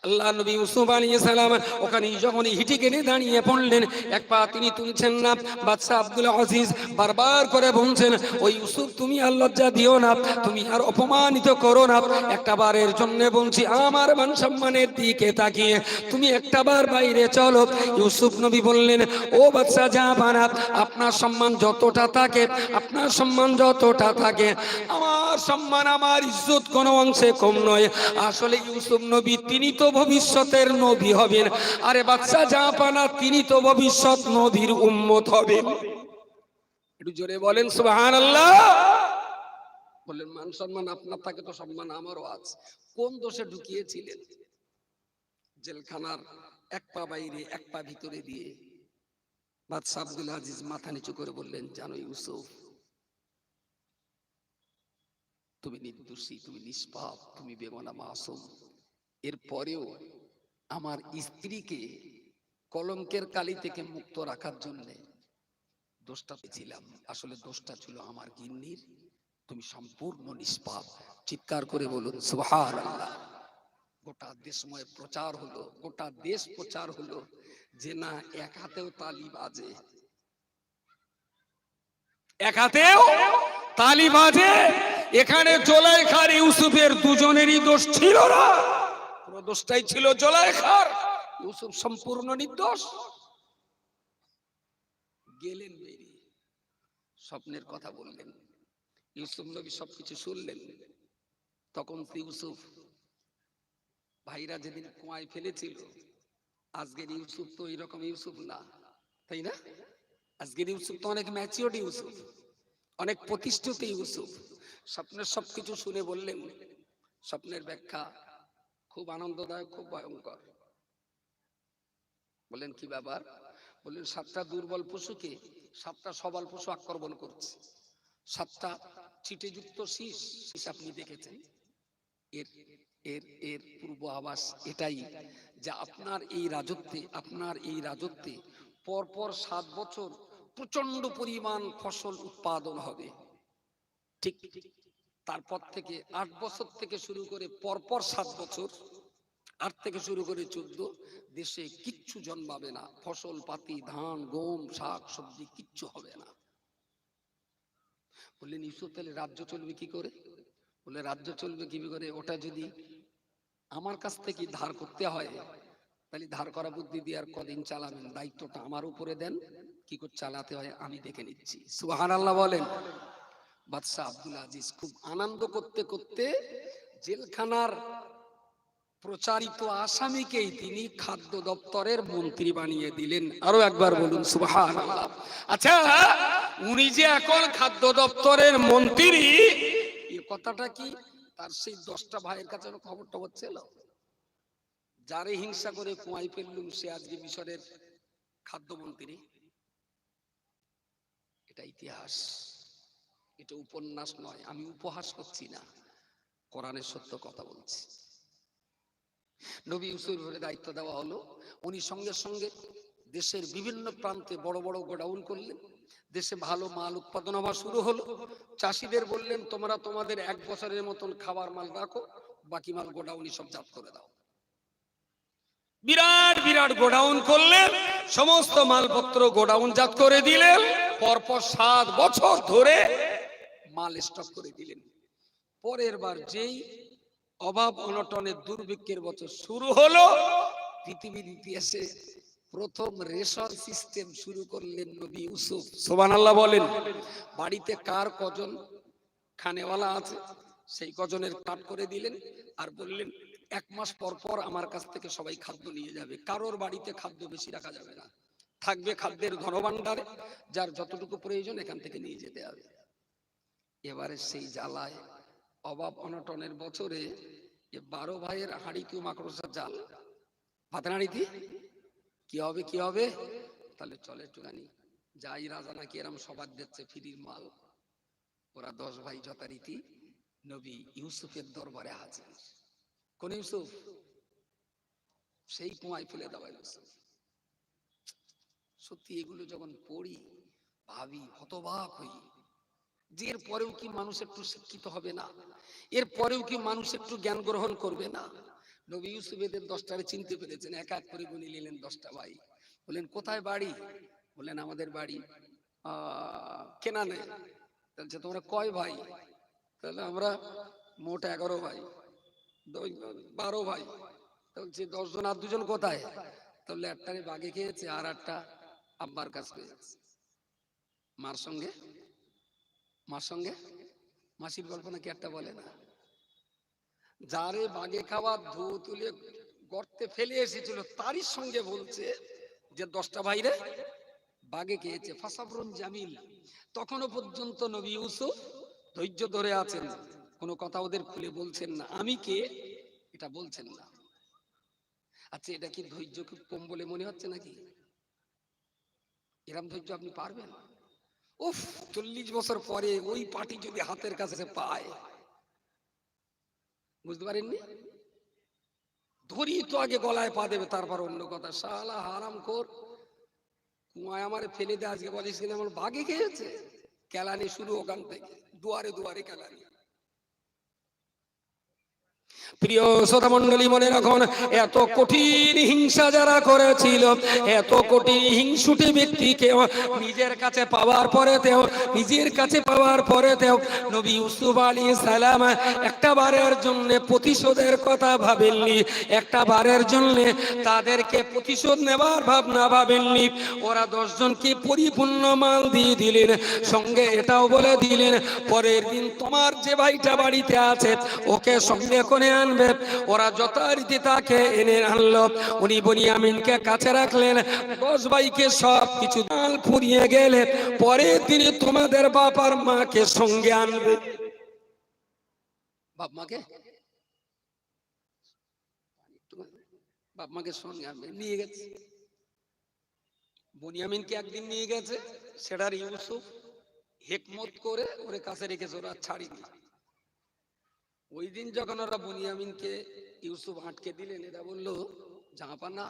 আল্লাহ নবী ইউসুফ আলাইহিস সালাম ওখানে যখন হিটি কেটে দাঁড়িয়ে পড়লেন, এক পা তিনি তুলছেন না। বাদশা আব্দুল আজিজ বারবার করে বলছেন, ওই ইউসুফ তুমি আর লজ্জা দিও না, তুমি আর অপমানিত করো না। একটা বারের জন্য বলছি, আমার মান সম্মানের দিকে তাকিয়ে তুমি একটা বার বাইরে চলো। ইউসুফ নবী বললেন, ও বাদশা জাহাপানা, আপনার সম্মান যতটা থাকে, আপনার সম্মান যতটা থাকে, আমার সম্মান, আমার ইজ্জত কোনো অংশে কম নয়। আসলে ইউসুফ নবী তিনি তো ভবিষ্যতের নবী হবেন, আরে বাদশা জাহাপানা তিনি তো ভবিষ্যৎ নবীর উম্মত হবেন। একটু জোরে বলেন সুবহানাল্লাহ। বললেন মান সম্মান আপনার থাকে তো সম্মান আমারও আছে। কোন দোষে ঢুকিয়েছিলেন? জেলখানার এক পা বাইরে এক পা ভিতরে দিয়ে। বাদশা আব্দুল আজিজ মাথা নিচু করে বললেন, জানো ইউসুফ, তুমি নির্দোষী, তুমি নিষ্পাপ, তুমি বেগুনা মাসুম। এরপরেও আমার স্ত্রীকে কলঙ্কের কালি থেকে মুক্ত রাখার জন্য দোষটা পেয়েছিলাম। আসলে দোষটা ছিল আমার গিন্নির। তুমি সম্পূর্ণ নিষ্পাপ। চিৎকার করে বলুন সুবহানাল্লাহ। গোটা দেশময় প্রচার হলো, গোটা দেশ প্রচার হলো যে না, এক হাতেও তালি বাজে, এক হাতেও তালি বাজে। এখানে জুলাইখার ইউসুফের দুজনেরই দোষ ছিল না, পুরো দোষটাই ছিল জুলাইখার। ইউসুফ সম্পূর্ণ নির্দোষ। গেলেন বেরিয়ে, স্বপ্নের কথা বললেন, ইউসুফ নবী সবকিছু শুনলেন। তখন ইউসুফ ভাইরা যেদিন কুয়ায় ফেলেছিল, আজকের ইউসুফ তো এরকম ইউসুফ না, তাই না? আজকের ইউসুফ তো অনেক ম্যাচিওর ইউসুফ, অনেক প্রতিষ্ঠিত ইউসুফ। স্বপ্নের সবকিছু শুনে বললেন, স্বপ্নের ব্যাখ্যা খুব আনন্দদায়ক, খুব ভয়ঙ্কর। বললেন কি ব্যাপার? বললেন 7টা দুর্বল পশুকে 7টা সবল পশু আক্রমণ করছে। 7টা চিটেযুক্ত শীষ আপনি দেখেছেন। এর এর এর পূর্ব আভাস এটাই যে আপনার এই রাজত্বে পরপর 7 বছর প্রচন্ড পরিমাণ ফসল উৎপাদন হবে। ঠিক তারপর থেকে 8 বছর থেকে শুরু করে পরপর 7 বছর, 8 থেকে শুরু করে 14, দেশে কিচ্ছু জন্মাবে না, ফসল পাতি, ধান, গম, শাক সবজি কিচ্ছু হবে না। বললেন ইউসুফ, তাহলে রাজ্য চলবে কি করে? বলে রাজ্য চলবে কি করে? ওটা যদি আমার কাছ থেকে ধার করতে হয়, তাহলে ধার করা বুদ্ধি দিয়ে আর কদিন চালাবেন, দায়িত্বটা আমার উপরে দেন, কি করে চালাতে হয় আমি দেখে নিচ্ছি। সুবহানাল্লাহ বলেন। বাদশা আব্দুল আজিজ খুব আনন্দ করতে করতে জেলখানার প্রচারিত আসামিকেই তিনি খাদ্য দপ্তরের মন্ত্রী বানিয়ে দিলেন। আরো একবার বলুন সুবহানাল্লাহ। আচ্ছা, উনি যে এখন খাদ্য দপ্তরের মন্ত্রী, এই কথাটা কি তার সেই 10টা ভাইয়ের কাছে খবর টবর ছিল? যারে হিংসা করে কুয়াই ফেললুম সে আজকে মিশরের খাদ্যমন্ত্রী। এটা ইতিহাস, এটা উপন্যাস নয়, আমি উপহাস করছি না, কোরআনের সত্য কথা বলছি। নবী ইউসুফের দায়িত্ব দেওয়া হলো, উনি সঙ্গে সঙ্গে দেশের বিভিন্ন প্রান্তে বড় বড় গোডাউন করলেন। দেশে ভালো মাল উৎপাদন হওয়া শুরু হলো। চাষিদের বললেন, তোমরা তোমাদের 1 বছরের মতন খাবার মাল রাখো, বাকি মাল গোডাউনই সব জাত করে দাও। বিরাট বিরাট গোডাউন করলেন, সমস্ত মালপত্র গোডাউন জাত করে দিলেন। পরপর 7 বছর ধরে মাল স্টক করে দিলেন। পরের বার যেই অভাব অনটনের দুর্ভিক্ষের বছর শুরু হলো, পৃথিবীর ইতিহাসে প্রথম রেশন সিস্টেম শুরু করলেন নবী ইউসুফ। সুবহানাল্লাহ বলেন। বাড়িতে কার কজন খানেওয়ালা আছে সেই কজনের কাট করে দিলেন, আর বললেন 1 মাস পর পর আমার কাছ থেকে সবাই খাদ্য নিয়ে যাবে, কারোর বাড়িতে খাদ্য বেশি রাখা যাবে না। থাকবে খাদ্যের ধনভাণ্ডারে, যার যতটুকু প্রয়োজন এখান থেকে নিয়ে যেতে হবে। এবারে সেই জ্বালায় অভাব অনটনের বছরে 12 ভাইয়ের হাঁড়িতে মাকড়সার জাল, ভাতের হাঁড়িতে কি হবে কি হবে? তাহলে চলে একটুখানি যাই, রাজা নাকি এরম সবার দিচ্ছে ফিরির মাল। ওরা 10 ভাই যথারীতি নবী ইউসুফের দরবারে হাজির। কোন ইউসুফ? সেই কুয়ায় ফেলে দেওয়া ইউসুফ। সত্যি এগুলো যখন পড়ি ভাবি, হতবাক হই যে এর পরেও কি মানুষ একটু শিক্ষিত হবে না? এর পরেও কি মানুষ একটু জ্ঞান গ্রহণ করবে না? নবী ইউসুফ এদের 10টারে চিনতে পেরেছেন, এক এক করে গুনে নিলেন 10টা ভাই। বললেন কোথায় বাড়ি? বললেন আমাদের বাড়ি কেনানে। বলছে তোমরা কয় ভাই? তাহলে আমরা মোট 11 ভাই, 12 ভাই। বলছে 10 জন, আর 2 জন কোথায়? তাহলে একটারে বাঘে খেয়েছে, আর একটা আব্বার কাছে পেয়েছে। মার সঙ্গে মাসির গল্প নাকি একটা বলে না, যারে বাঘে খাওয়ার ধু তুলে গর্তে ফেলে এসেছিল তারই সঙ্গে বলছে যে 10টা ভাইরে বাঘে খেয়েছে। ফাসাবরুন জামিল। তখনও পর্যন্ত নবী ইউসুফ ধৈর্য ধরে আছেন, কোনো কথা ওদের খুলে বলছেন না, আমি কে এটা বলছেন না। আচ্ছা, এটা কি ধৈর্য খুব কম বলে মনে হচ্ছে নাকি? এরম ধৈর্য আপনি পারবেন? উফ, 40 বছর পরে ওই পার্টি যদি হাতের কাছে পায়, বুঝতে পারেননি? ধরি তো আগে গলায় পা দেবে, তারপর অন্য কথা। শালা হারামখোর, কুয়ায় আমারে ফেলে দে, আজকে বলিস কিনা আমার বাঘে খেয়েছে। কেলানি শুরু ওখান থেকে, দুয়ারে দুয়ারে কেলানি। প্রিয় শ্রোতা মণ্ডলী, মনে রাখুন, এত কঠিন হিংসা যারা করেছিল, এত কঠিন হিংসুটি ব্যক্তিকে নিজের কাছে পাওয়ার পরেতেও নবী ইউসুফ আলাইহিস সালাম একটা বারের জন্য প্রতিশোধের কথা ভাবেননি, একটা বারের জন্য তাদেরকে প্রতিশোধ নেবার ভাবনা ভাবেননি। ওরা 10 জনকে পরিপূর্ণ মাল দিয়ে দিলেন, সঙ্গে এটাও বলে দিলেন পরের দিন তোমার যে ভাইটা বাড়িতে আছে ওকে সঙ্গে করে আনবে। ওরা যথারীতি তাকে এনে আনলো। উনি বনিয়ামিনকে কাছে রাখলেন। 10 ভাইকে সব কিছু ডাল ফুরিয়ে গেলে পরে তিনি তোমাদের বাপ আর মাকে সঙ্গে আনবে। বাপ মাকে সঙ্গে আনবে। নিয়ে গেছে বনিয়ামিনকে, একদিন নিয়ে গেছে, সেটার ইউসুফ হিকমত করে ওরে কাছে রেখেছে, ওরা ছাড়িনি। ওই দিন যখন ওরা বনিয়ামিনকে ইউসুফ আটকে দিলেন, এরা বললো জাহাপানা,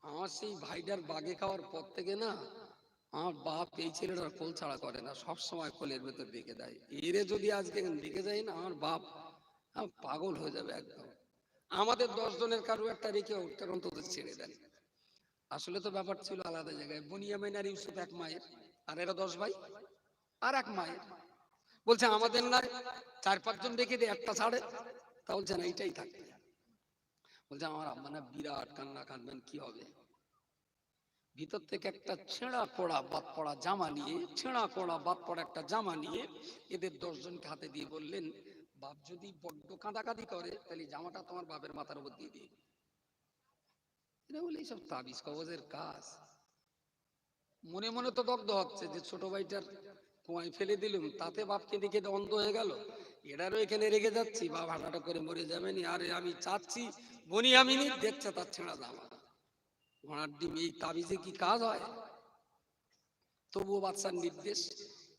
আমার সেই ভাইটার বাগে খাওয়ার পর থেকে না আমার বাপ এই ছেলেটার কোল ছাড়া করে না, সব সময় কোলের ভেতর রেখে দেয়। এরে যদি আজকে রেখে যায় না, আমার বাপ পাগল হয়ে যাবে একদম। আমাদের 10 জনের কারো একটা রেখে ওটার অন্তত ছেড়ে দেন। আসলে তো ব্যাপার ছিল আলাদা জায়গায়। বনিয়ামিন আর ইউসুফ এক মায়ের, আর এরা 10 ভাই আর এক মায়ের। বলছে আমাদের না 4-5 জন রেখে দিয়ে একটা ছাড়ে, তা বলছে না এইটাই থাকে। বলছে আমার আম্মা না বিরাট কান্না কাঁদবেন, কি হবে? ভিতর থেকে একটা ছেঁড়া কোড়া বাদ পড়া একটা জামা নিয়ে এদের 10 জনকে হাতে দিয়ে বললেন, বাপ যদি বড্ড কাঁদাকাঁদি করে তাহলে জামাটা তোমার বাপের মাথার উপর দিয়ে দিই। এরা বলে এইসব তাবিজ কবজের কাজ। মনে মনে তো দগ্ধ হচ্ছে যে ছোট ভাইটার কুয়ায় ফেলে দিলুম, তাতে বাপকে দেখে অন্ধ হয়ে গেল, এটারও এখানে রেখে যাচ্ছি, বাপ হাঁটাটা করে মরে যাবেনি। আরে আমি চাচ্ছি বনিয়ামিন দেখছে তার ছেঁড়া জামা, ঘোড়ার ডিম, এই তাবিজে কি কাজ হয়? তবুও বাদশার নির্দেশ,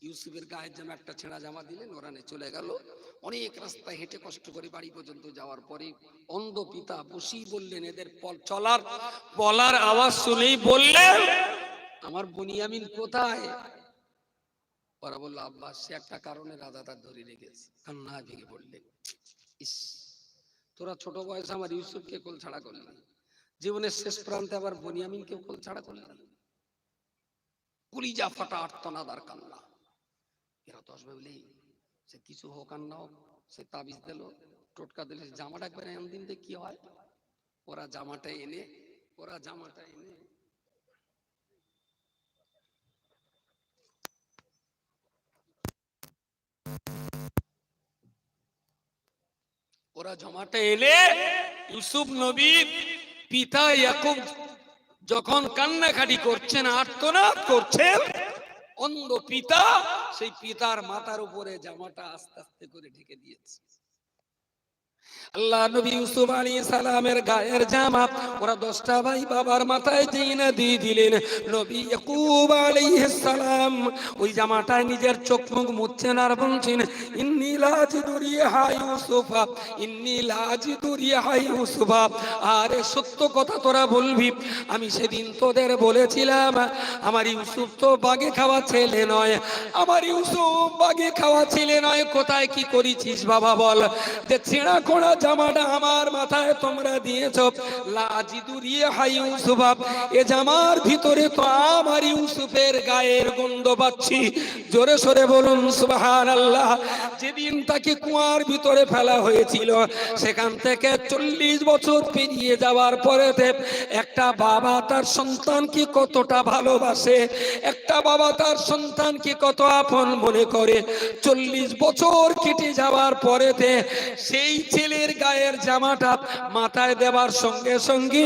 ইউসুফের গায়ের জামা একটা ছেঁড়া জামা দিলেন, ওরানে চলে গেল। অনেক রাস্তায় হেঁটে কষ্ট করে বাড়ি পর্যন্ত যাওয়ার পরে অন্ধ পিতা বসেই বললেন, এদের বলার আওয়াজ শুনেই বললেন, আমার বনিয়ামিন কোথায়? ওরা বললো আব্বা সে একটা কারণে রাজা তার ধরে রেখেছে। কান্না ভেঙে পড়লেন, ইস, তোরা ছোট বয়সে আমার ইউসুফকে কোল ছাড়া করলি, জীবনের শেষ প্রান্তে আবার বনিয়ামিনকে কোল ছাড়া করলি। কলিজা ফাটা আর্তনাদার কান্না। এরা 10 ভাবলেই সে কিছু হোক আর না হোক, সে তাবিজ দিল, টোটকা দিলে, জামাটা একবার এমন দিন কি হয়। ওরা জামাটা এনে ইউসুফ নবীর পিতা ইয়াকুব যখন কান্নাকাটি করছেন, আর্তনাদ করছেন, অন্ধ পিতা সেই পিতার মাথার উপরে জামাটা আস্তে আস্তে করে ঢেকে দিয়েছে। আল্লাহ নবী ইউসুফ আলাইহিস সালামের গায়ের জামা ওরা 10টা ভাই বাবার মাথায় দিয়ে দিয়ে দিলেন। নবী ইয়াকুব আলাইহিস সালাম ওই জামাটায় নিজের চোখ মুখ মুছছেন আর বলছেন, ইন্নী লাজিদু রিহা ইউসুফা, ইন্নী লাজিদু রিহা ইউসুফা। আরে সত্য কথা তোরা বলবি, আমি সেদিন তোদের বলেছিলাম আমার ইউসুফ তো বাগে খাওয়া ছেলে নয়, আমার ইউসুফ বাগে খাওয়া ছেলে নয়। কোথায় কি করেছিস বাবা বল, যে ছেঁড়া কোড়া জামাটা আমার মাথায় তোমরা দিয়েছো, লাজিদু রিহা ইউসুফা, এ জামার ভিতরে তো আমার ইউসুফের গায়ের গন্ধ পাচ্ছি। জোরে সরে বলুন সুবহানাল্লাহ। যেদিন তাকে কুয়ার ভিতরে ফেলা হয়েছিল, সেখান থেকে 40 বছর পেরিয়ে যাওয়ার পরেতে একটা বাবা তার সন্তানকে কতটা ভালোবাসে, একটা বাবা তার সন্তানকে কত আপন মনে করে। 40 বছর কেটে যাওয়ার পরেতে সেই ছেলের গায়ের জামাটা মাথায় দেওয়ার সঙ্গে সঙ্গে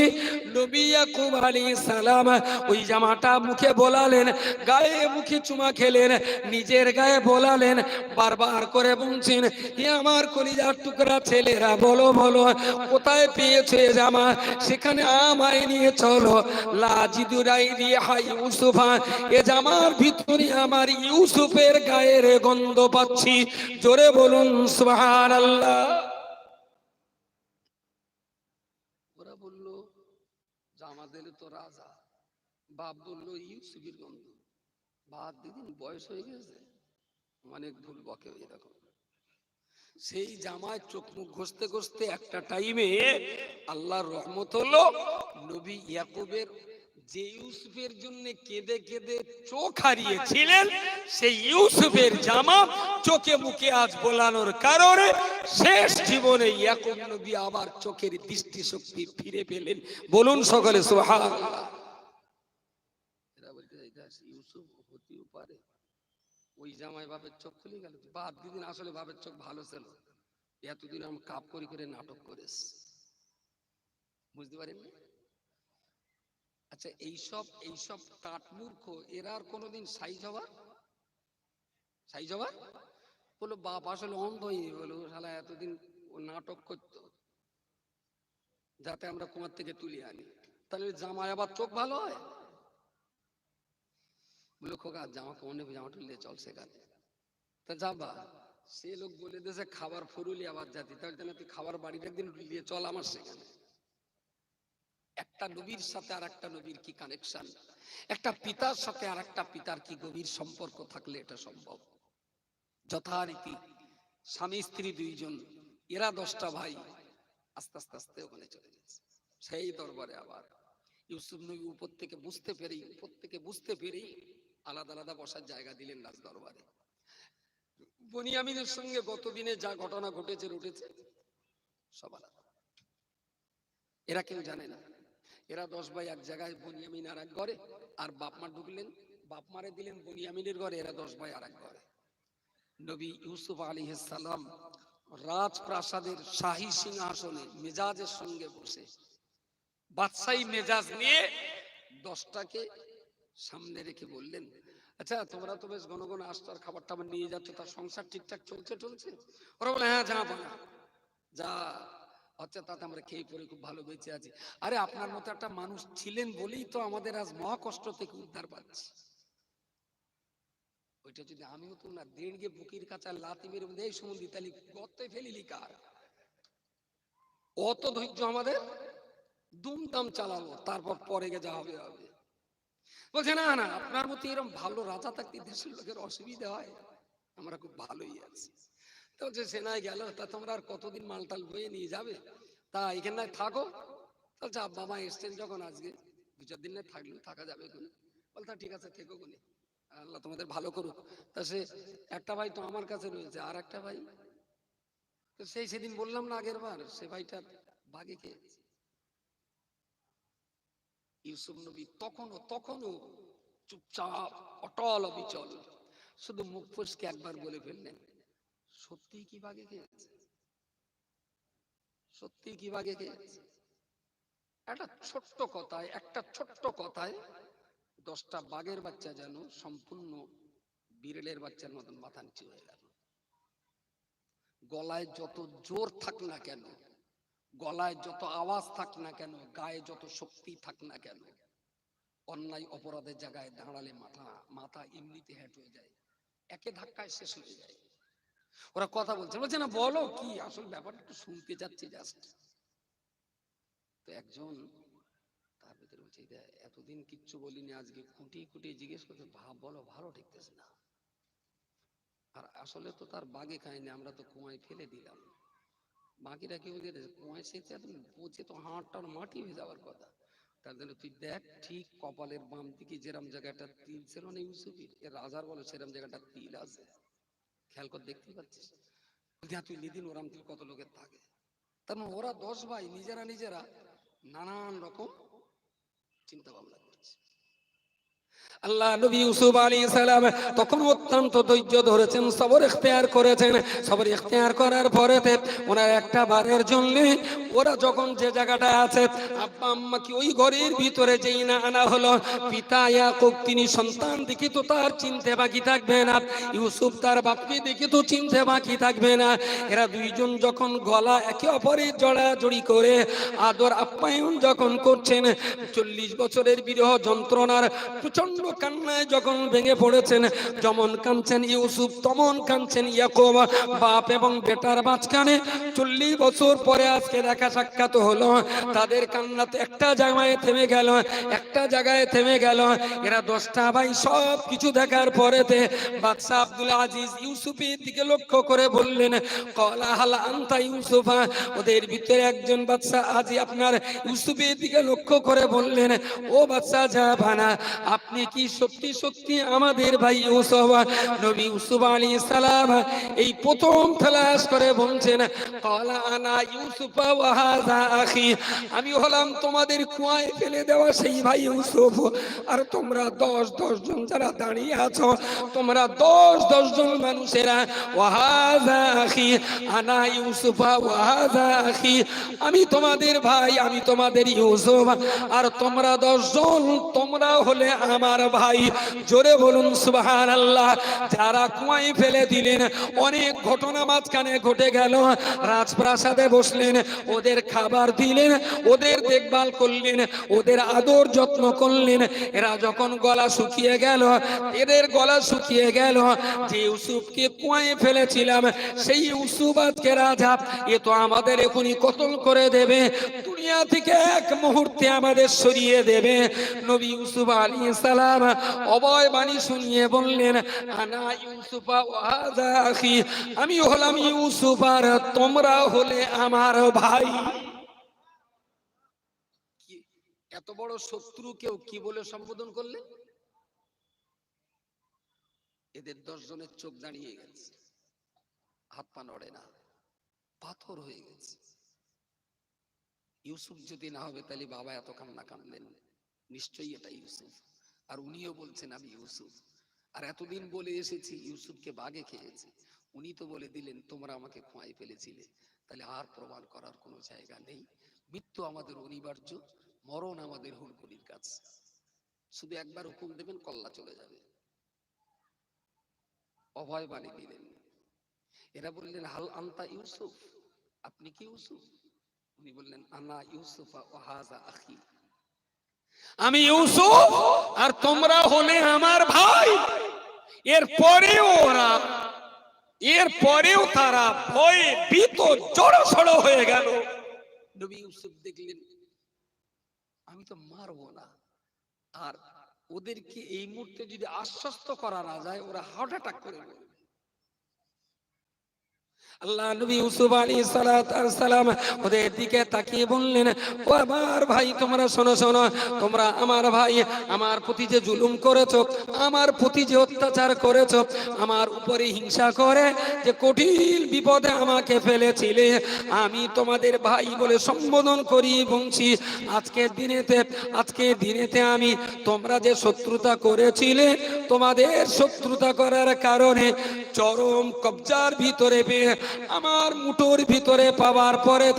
নবী ইয়াকুব আলাইহিস সালাম ওই জামাটা মুখে বোলালেন, গায়ে মুখে চুমা খেলেন, নিজের গায়ে বোলালেন, বারবার করে বলছেন, হে আমার কলিজার টুকরা ছেলেরা বলো বলো কোথায় পেয়েছে জামা, সেখানে আমায় নিয়ে চলো। লাজিদু রিহা ইউসুফা, এ জামার ভিতরে আমার ইউসুফের গায়ের গন্ধ পাচ্ছি। জোরে বলুন সুবহানাল্লাহ। ওরা বলল জামা দিলে তো রাজা, বাপ বলল ইউসুফের গন্ধ। বাদ দিদিন বয়স হয়ে গেছে, অনেক ভুল বকে এরকম। সেই জামায় চোখ মুখ ঘষতে ঘষতে একটা টাইমে আল্লাহর রহমত হলো, নবী ইয়াকুবের যে ইউসুফের জন্য কেঁদে কেঁদে চোখ হারিয়েছিলেন, সেই ইউসুফের জামা চোখে মুখে আজ বোলানোর কারণে শেষ জীবনে ইয়াকুব নবী আবার চোখের দৃষ্টি শক্তি ফিরে পেলেন। বলুন সকলে সুবহানাল্লাহ। এরা বলতে ইউসুফ হতেও পারে, ওই জামায় বাপের চোখ খুলে গেল। বাদ দিদিন আসলে বাপের চোখ ভালো ছিল, এতদিন আমি কাপ করে করে নাটক করেছি, বুঝতে পারেন? আচ্ছা, এইসব কাঠমূর্খ এরা আর কোনোদিন সাইজ হবার বলো, বাপ আসলে অন্ধই বলো, শালা এতদিন ও নাটক করতো যাতে আমরা কুমার থেকে তুলে আনি, তাহলে জামায় আবার চোখ ভালো হয়। বলে খোকা জামা কমনে জামাটা নিয়ে চল সেখানে, তা যাবা। সে লোক বলে দিয়েছে খাবার ফুরুলি আবার জাতি, তাহলে তুই খাবার বাড়িটা একদিন নিয়ে চল আমার সেখানে। একটা নবীর সাথে আর একটা নবীর কি কানেকশন, একটা পিতার সাথে আর একটা পিতার কি গভীর সম্পর্ক থাকলে এটা সম্ভব। যথারীতি স্বামী স্ত্রী দুইজন, এরা 10টা ভাই আস্তে আস্তে আস্তে ওখানে চলে গেছে। সেই দরবারে আবার ইউসুফ নবী উপর থেকে বুঝতে পেরেই আলাদা আলাদা বসার জায়গা দিলেন রাজ দরবারে। বনিয়ামিনের সঙ্গে গতদিনে যা ঘটনা ঘটেছে সব আলাদা, এরা কেউ জানে না। এরা 10 ভাই এক জায়গায়, বনিয়ামিন আর এক ঘরে, আর বাপ মা ঢুকলেন, বাপ মারে দিলেন বনিয়ামিনের ঘরে, এরা 10 ভাই আর এক ঘরে। নবী ইউসুফ আলাইহিস সালাম রাজপ্রাসাদের শাহী সিংহাসনে মেজাজের সঙ্গে বসে বাদশাহী মেজাজ নিয়ে 10টাকে সামনে রেখে বললেন, আচ্ছা তোমরা তো বেশ ঘন ঘন আসতো আর খাবার টাবার নিয়ে যাচ্ছ, তার সংসার ঠিকঠাক চলছে? ওরা বলে হ্যাঁ যা বানা যা হচ্ছে তাতে আমরা খেয়ে পরে খুব ভালো বেঁচে আছি। আরে আপনার মতো একটা মানুষ ছিলেন বলেই তো আমাদের আজ মহা কষ্ট থেকে উদ্ধার পাচ্ছি। ওইটা যদি আমি হতো না, দেড় বুকির কাছে লাথি মেরে এই সম্বন্ধে তাহলে গর্তে ফেলিলি কার? অত ধৈর্য আমাদের, দুমদাম চালাবো, তারপর পরে গে যা হবে হবে। বলছে না না, আপনার মতো এরকম ভালো রাজা থাকতে দেশের লোকের অসুবিধা হয়, আমরা খুব ভালোই আছি। তো যে সেনায় গেল, তা তোমরা আর কতদিন মালটাল বয়ে নিয়ে যাবে, তা এখানে থাকো। বলছে আব্বা মা এসছেন যখন আজকে 2-4 দিন থাকলে থাকা যাবে কোন। বলতা ঠিক আছে থেকো কোনে, আল্লাহ তোমাদের ভালো করুক। তা সে একটা ভাই তো আমার কাছে রয়েছে, আর একটা ভাই তো সেই সেদিন বললাম না আগের বার, সে ভাইটার বাগে খেয়েছে। ইউসুফ নবী তখনও চুপচাপ অটল অবিচল, শুধু মুখ ফসকে একবার বলে ফেললেন, সত্যি কি বাগে খেয়েছে, সত্যি কি বাগে খেয়েছে? একটা ছোট্ট কথায় 10টা বাঘের বাচ্চা যেন সম্পূর্ণ বিড়ালের বাচ্চার মতন মাথা নিচু হয়ে গেল। গলায় যত জোর থাক না কেন, গলায় যত আওয়াজ থাক না কেন, গায়ে যত শক্তি থাক না কেন, অন্যায় অপরাধের জায়গায় দাঁড়ালে মাথা এমনিতে হেঁট হয়ে যায়, একে ধাক্কায় শেষ হয়ে যায়। ওরা কথা বলছে না, বলো কি আসল ব্যাপারটা একটু শুনতে যাচ্ছি জাস্ট। তো একজন তার ভিতরে বলছে, এতদিন কিচ্ছু বলিনি, আজকে খুঁটি খুঁটি জিজ্ঞেস করতে, বলো ভালো ঠেকতেছে না। আর আসলে তো তার বাগে খায়নি, আমরা তো কুয়ায় ফেলে দিলাম। বাকিরা কেউ কুয়ায় সেচে পচে তো হাড়টার মাটি হয়ে যাওয়ার কথা। তার জন্য তুই দেখ, ঠিক কপালের বাম দিকে যেরম জায়গাটা তিল ছিল না ইউসুফের, এর রাজার বলে সেরম জায়গাটা তিল আছে, খেয়াল করে দেখতে পাচ্ছিস? তুই নিদিন ওরাম তিল কত লোকের থাকে। তার মানে ওরা 10 ভাই নিজেরা নানান রকম চিন্তা ভাবনা করছে। আল্লাহ নবী ইউসুফ আলাইহিস সালাম তখন অত্যন্ত ধৈর্য ধরেছেন, সবর ইখতিয়ার করেছেন। সবর ইখতিয়ার করার পরেতে ওনার একটা বারের জন্য ওরা যখন যে জায়গাটা আছে, আব্বা আম্মা কি ওই ঘরের ভিতরে যেই না আনা হলো, পিতা ইয়াকুব তিনি সন্তান দেখি তো তার চিনতে বাকি থাকবে না, ইউসুফ তার বাপকে দেখি তো চিনতে বাকি থাকবে না। এরা দুইজন যখন গলা একে অপরের জড়াজড়ি করে আদর আপ্যায়ন যখন করছেন, 40 বছরের বিরহ যন্ত্রণার প্রচন্ড কান্নায় যখন ভেঙে পড়েছেন, যেমন কাঁদছেন ইউসুফ তেমন কাঁদছেন ইয়াকুব। বাপ এবং বেটার মাঝখানে 40 বছর পরে আজকে দেখা সাক্ষাৎ হলো, তাদের কান্নাতে একটা জায়গায় থেমে গেল, একটা জায়গায় থেমে গেল। এরা 10টা ভাই সব কিছু দেখার পরেতে বাদশা আব্দুল আজিজ ইউসুফের দিকে লক্ষ্য করে বললেন, ক্বালা হাল আনতা ইউসুফা। ওদের ভিতরে একজন বাদশা আজি আপনার ইউসুফের দিকে লক্ষ্য করে বললেন, ও বাদশা জাহানা, আপনি কি সত্যি সত্যি আমাদের ভাই ইউসুফ? নবী ইউসুফ আলাইহিস সালাম এই প্রথম ফ্ল্যাশ করে বলছেন, ক্বালা আনা ইউসুফা ওয়া হাযা আখি, আমি হলাম তোমাদের কুয়ায় ফেলে দেওয়া সেই ভাই ইউসুফ। আর তোমরা 10 জন যারা দাঁড়িয়ে আছো, তোমরা 10 জন মানুষেরা, ওয়া হাযা আখি, আনা ইউসুফা ওয়া হাযা আখি, আমি তোমাদের ভাই, আমি তোমাদের ইউসুফ। আর তোমরা 10 জন, তোমরা হলে আমার ভাই। জোরে বলুন সুবহানাল্লাহ। যারা কুয়ায় ফেলে দিলেন, অনেক ঘটনা মাঝখানে ঘটে গেল। রাজপ্রাসাদে বসলেন, ওদের খাবার দিলেন, ওদের দেখভাল করলেন, ওদের আদর যত্ন করলেন। এরা যখন গলা শুকিয়ে গেল, এদের গলা শুকিয়ে গেল, যে ইউসুফকে কুয়ায় ফেলেছিলাম সেই ইউসুফ আজকে রাজা, এ তো আমাদের এখনই কতল করে দেবে, দুনিয়া থেকে এক মুহূর্তে আমাদের সরিয়ে দেবে। নবী ইউসুফ আলাইহিস সালাম অভয় বাণী শুনিয়ে বললেন, আনা ইউসুফা ওয়া হাযা আখি, আমি হলাম ইউসুফ আর তোমরা হলে আমার ভাই। এত বড় শত্রুকেও কি বলে সম্বোধন করলেন? এদের 10 জনের চোখ দাঁড়িয়ে গেছে, হাত পা নড়ে না, পাথর হয়ে গেছে। ইউসুফ যদি না হবে তাহলে বাবা এত কান্না কাঁদলেন, নিশ্চয়ই এটা ইউসুফ। আর উনিও বলছেন আমি ইউসুফ। আর এতদিন বলে এসেছি ইউসুফকে বাগে খেয়েছে, উনি তো বলে দিলেন তোমরা আমাকে খোঁয়াই ফেলেছিলে, তাহলে আর প্রমাণ করার কোনো জায়গা নেই। মৃত্যু আমাদের অনিবার্য, মরণ আমাদের হুড়কুড়ির কাজ, শুধু একবার হুকুম দেবেন কল্লা চলে যাবে। অভয় বাণী দিলেন। এরা বললেন, হাল আনতা ইউসুফ, আপনি কি ইউসুফ? উনি বললেন, আনা ইউসুফা ওয়া হাযা আখি, আমি ইউসুফ আর তোমরা হলে আমার ভাই। এরপরেও তারা ভয়ে ভীত জড়সড় হয়ে গেল। নবী ইউসুফ দেখলেন আমি তো মারবো না, আর ওদেরকে এই মুহূর্তে যদি আশ্বস্ত করা না যায় ওরা হার্ট অ্যাটাক করে নেবে। আল্লাহ নবী ইউসুফ আলাইহিস সালাম ওদের দিকে তাকিয়ে বললেন, ও আমার ভাই, তোমরা শোনো শোনো, তোমরা আমার ভাই, আমার প্রতি যে জুলুম করেছো, আমার প্রতি যে অত্যাচার করেছো, আমার উপরে হিংসা করে যে কঠিন বিপদে আমাকে ফেলেছিলে, আমি তোমাদের ভাই বলে সম্বোধন করি বলছি। আজকের দিনেতে আমি তোমরা যে শত্রুতা করেছিলে, তোমাদের শত্রুতা করার কারণে চরম কবজার ভিতরে পেয়ে আমার মুঠোর ভিতরে পাওয়ার পরে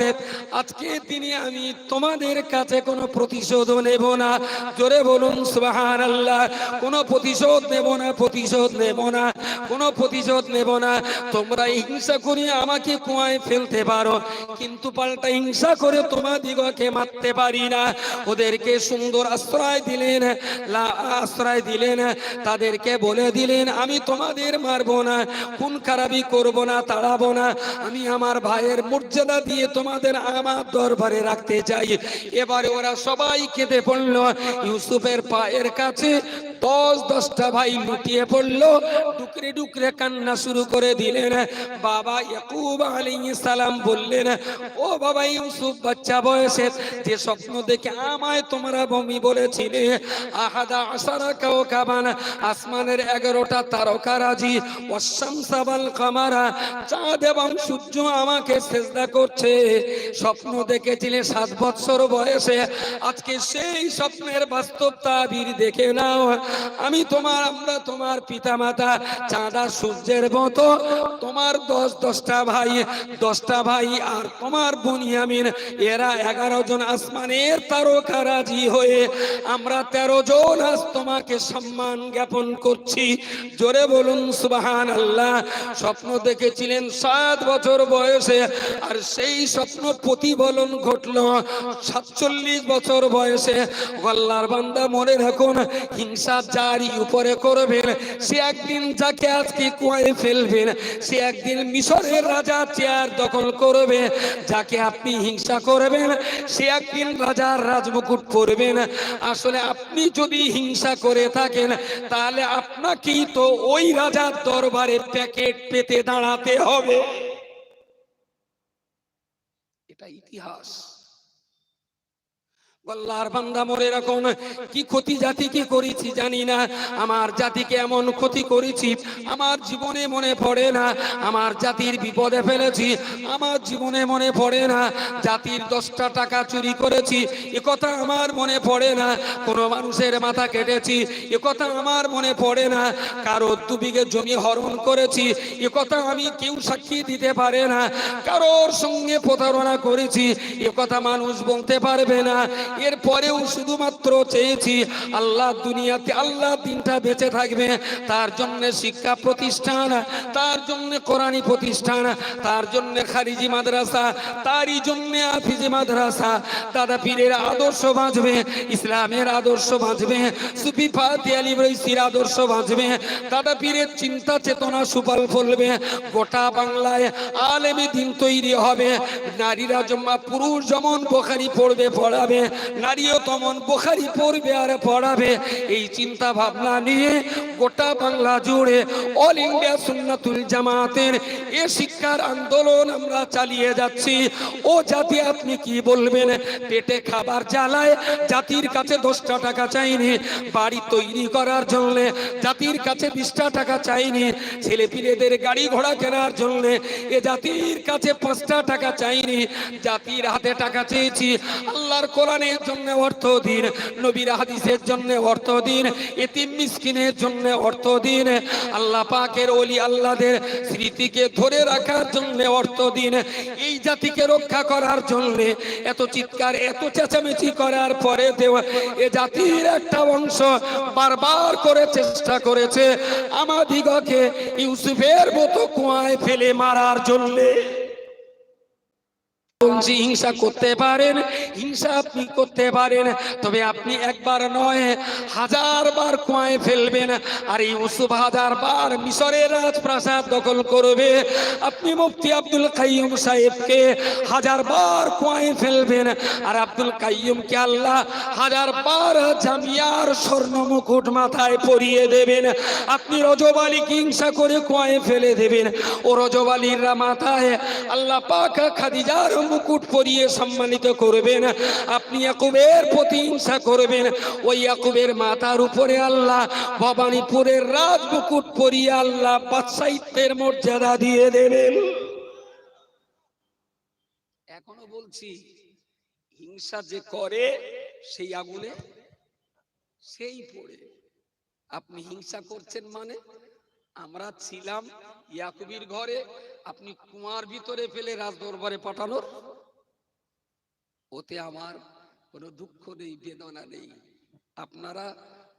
আজকে দিনে আমি তোমাদের কাছে কোনো প্রতিশোধ নেব না। জোরে বলুন সুবহানাল্লাহ। কোনো প্রতিশোধ নেব না, প্রতিশোধ নেব না, কোনো প্রতিশোধ নেব না। তোমরা হিংসা করে আমাকে কুয়ায় ফেলতে পারো, কিন্তু পাল্টা হিংসা করে তোমাদিগকে মারতে পারি না। ওদেরকে সুন্দর আশ্রয় দিলেন, আশ্রয় দিলেন, তাদেরকে বলে দিলেন আমি তোমাদের মারবো না, খুন খারাপি করবো না, তাড়াবো না। আমি আমার ভাইয়ের মর্যাদা দিয়ে তোমাদের আমার দরবারে রাখতে চাই। এবারে ওরা সবাই কেঁদে পড়লো ইউসুফের পায়ের কাছে। 10-10টা ভাই লুটিয়ে পড়লো, ডুকরে ডুকরে কান্না শুরু করে দিলেন। বাবা ইয়াকুব আলাইহিস সালাম বললেন, ও বাবা ইউসুফ, বাচ্চা বয়সে যে স্বপ্ন দেখে আমায় তোমরা বমি বলেছিলে, আহাদা আশারা কাওকাবান, আসমানের 11টা তারকারাজি, ওয়াশ-শামসা ওয়াল কামারা, চাঁদ এবং সূর্য আমাকে সিজদা করছে, স্বপ্ন দেখেছিলে 7 বছর বয়সে। আজকে সেই স্বপ্নের বাস্তব তাবির দেখে নাও। আমি আমরা তোমার পিতামাতা চাঁদা সূর্যের মতো। তোমার 10-10টা ভাই, 10টা ভাই আর তোমার বুনিয়ামিন, এরা 11 জন আসমানের তারকারাজি হয়ে আমরা 13 জন আজ তোমাকে সম্মান জ্ঞাপন করছি। জোরে বলুন সুবহানাল্লাহ। স্বপ্ন দেখেছিলেন 7 বছর বয়সে, আর সেই স্বপ্ন প্রতিফলন ঘটলো 47 বছর বয়সে। আল্লাহর বান্দা মনে রাখুন, হিংসা যারই উপরে করবেন সে একদিন, যাকে আজকে কুয়ায় ফেলবেন, সে একদিন মিশরের রাজা চেয়ার দখল করবে। যাকে আপনি হিংসা করবেন সে একদিন রাজার রাজমুকুট পরবেন। আসলে আপনি যদি হিংসা করে থাকেন তাহলে আপনাকেই তো ওই রাজার দরবারে প্যাকেট পেতে দাঁড়াতে হবে। এটা ইতিহাস। আল্লাহর বান্দা মনে রাখুন, কি ক্ষতি জাতিকে করেছি জানি না, আমার জাতিকে এমন ক্ষতি করেছি আমার জীবনে মনে পড়ে না। আমার জাতির বিপদে ফেলেছি আমার জীবনে মনে পড়ে না। জাতির 10টা টাকা চুরি করেছি এ কথা আমার মনে পড়ে না। কোনো মানুষের মাথা কেটেছি এ কথা আমার মনে পড়ে না। কারো 2 বিঘে জমি হরণ করেছি এ কথা আমি কেউ সাক্ষী দিতে পারে না। কারোর সঙ্গে প্রতারণা করেছি এ কথা মানুষ বলতে পারবে না। এরপরেও শুধুমাত্র চেয়েছি আল্লাহ দুনিয়াতে, আল্লাহ দিনটা বেঁচে থাকবে, তার জন্য শিক্ষা প্রতিষ্ঠান, তার জন্য কোরআনী প্রতিষ্ঠান, তার জন্য খারিজি মাদ্রাসা, তারই জন্য হাফিজি মাদ্রাসা। দাদা পীরের আদর্শ বাঁচবে, ইসলামের আদর্শ বাঁচবে, সুফি ফাতে আলী রইসির আদর্শ বাঁচবে, দাদা পীরের চিন্তা চেতনা সুফল ফলবে। গোটা বাংলায় আলেমে দিন তৈরি হবে। নারীরা পুরুষ যেমন বুখারী পড়বে পড়াবে, নারীও তেমন বুখারী পড়বে আর পড়াবে। এই চিন্তা ভাবনা নিয়ে গোটা বাংলা জুড়ে অল ইন্ডিয়া সুন্নাতুল জামাতের এ শিক্ষার আন্দোলন আমরা চালিয়ে যাচ্ছি। ও জাতি, আপনি কি বলবেন? পেটে খাবার জ্বালায় জাতির কাছে 10টা টাকা চাইনি, বাড়ি তৈরি করার জন্য জাতির কাছে 20টা টাকা চাইনি, ছেলে পিলেদের গাড়ি ঘোড়া কেনার জন্য এ জাতির কাছে 5টা টাকা চাইনি। জাতির হাতে টাকা চেয়েছি আল্লাহর কোরআনের জন্য অর্থ দিন, নবীর হাদিসের জন্য অর্থ দিন, এতিম মিসকিনের জন্য অর্থ দিন, আল্লাহ পাকের ওলি আল্লাহদের স্মৃতিকে ধরে রাখার জন্য অর্থ দিন। এই জাতিকে রক্ষা করার জন্য এত চিৎকার এত চেঁচামেচি করার পরে এ জাতির একটা অংশ বারবার করে চেষ্টা করেছে আমাদিগকে ইউসুফের মতো কুয়ায় ফেলে মারার জন্য। হিংসা করতে পারেন, হিংসা আপনি করতে পারেন, তবে আপনি একবার নয় 1000 বার কুয়ায় ফেলবেন। আর ইউসুফ 1000 বার মিশরের রাজপ্রাসাদ দখল করবে। আপনি মুফতি আব্দুল কাইয়ুম সাহেবকে 1000 বার কুয়ায় ফেলবেন, আর আব্দুল কাইয়ুমকে আল্লাহ 1000 বার জামিয়ার স্বর্ণ মুকুট মাথায় পরিয়ে দেবেন। আপনি রজব আলীকে হিংসা করে কুয়ায় ফেলে দেবেন, ও রজব আলীর মাথায় আল্লাহ পাক খাদিজার মুকুট পরিয়ে সম্মানিত করবেন। আপনি ইয়াকুবের প্রতি হিংসা করবেন, ওই ইয়াকুবের মাথার উপরে আল্লাহ ভবানীপুরের রাজ মুকুট পরিয়ে আল্লাহ বাদশাহিত্বের মর্যাদা দিয়ে দেবেন। এখনো বলছি, হিংসা যে করে সেই আগুনে সেই পড়ে। আপনি হিংসা করছেন মানে আমরা ছিলাম ইয়াকুবের ঘরে, আপনি কুয়ার ভিতরে ফেলে রাজদরবারে পাঠানোর, ওতে আমার কোনো দুঃখ নেই, বেদনা নেই। আপনারা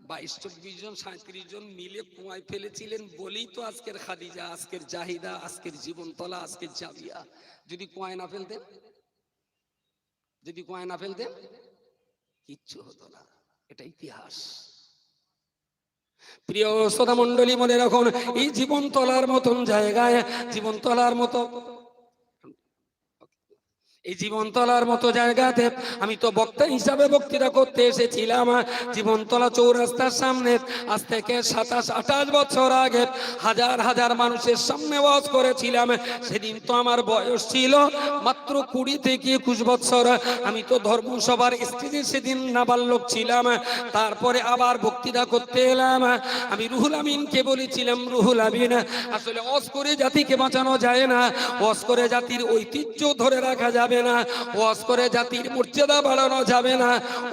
22-24 জন 37 জন মিলে কুয়ায় ফেলেছিলেন বলেই তো আজকের খাদিজা, আজকের জাহিদা, আজকের জীবনতলা, আজকের জাবিয়া। যদি কুয়ায় না ফেলতেন, যদি কুয়ায় না ফেলতেন, কিচ্ছু হতো না। এটা ইতিহাস। প্রিয় শ্রোতা মণ্ডলী, মনে রাখুন, এই জীবনতলার মতন জায়গায়, জীবনতলার মতো, এই জীবনতলার মতো জায়গাতে আমি তো বক্তা হিসাবে বক্তৃতা করতে এসেছিলাম। জীবনতলা চৌরাস্তার সামনে আজ থেকে 27-28 বছর আগে হাজার হাজার মানুষের সামনে ওয়াজ করেছিলাম। সেদিন তো আমার বয়স ছিল মাত্র 20 থেকে 21 বছর। আমি তো ধর্মসভার স্টেজে সেদিন নাবালক ছিলাম। তারপরে আবার বক্তৃতা করতে এলাম। আমি রুহুল আমিনকে বলেছিলাম, রুহুল আমিন, আসলে ওয়াজ করে জাতিকে বাঁচানো যায় না, ওয়াজ করে জাতির ঐতিহ্য ধরে রাখা যাবে না, ওয়াজ করে জাতির মর্যাদা বাড়ানো যাবে না।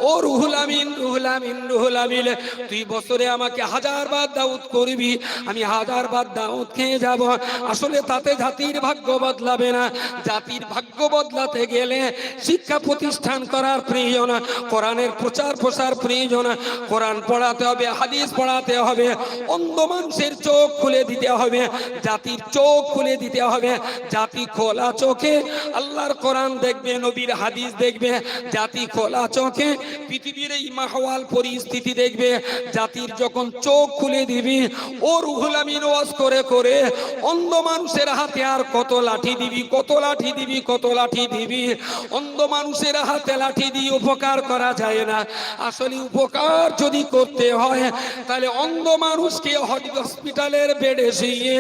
ও রুহুল আমিন, রুহুল আমিন, রুহুল আমিন, তুই বছরে আমাকে 1000 বার দাওয়াত করবি, আমি 1000 বার দাওয়াত খেয়ে যাব। আসলে তাতে জাতির ভাগ্য বদলাবে না। জাতির ভাগ্য বদলাতে গেলে শিক্ষা প্রতিষ্ঠান করার প্রয়োজন, কোরআনের প্রচার প্রসার প্রয়োজন, কোরআন পড়াতে হবে, হাদিস পড়াতে হবে, অন্ধ মানুষের চোখ খুলে দিতে হবে, জাতির চোখ খুলে দিতে হবে। জাতি খোলা চোখে আল্লাহর কোরআন দেখবে, নবীর হাদিস দেখবে। জাতি খোলা চোখে পৃথিবীর এই মাহওয়াল পরিস্থিতি দেখবে। জাতির যখন চোখ খুলে দিবি, ও রুহুল আমিন, ওয়াজ করে করে অন্ধ মানুষের হাতে আর কত লাঠি দিবি, কত লাঠি দিবি, কত লাঠি দিবি। অন্ধ মানুষের হাতে লাঠি দিয়ে উপকার করা যায় না। আসলে উপকার যদি করতে হয় তাহলে অন্ধ মানুষকে হসপিটালের বেডে শুইয়ে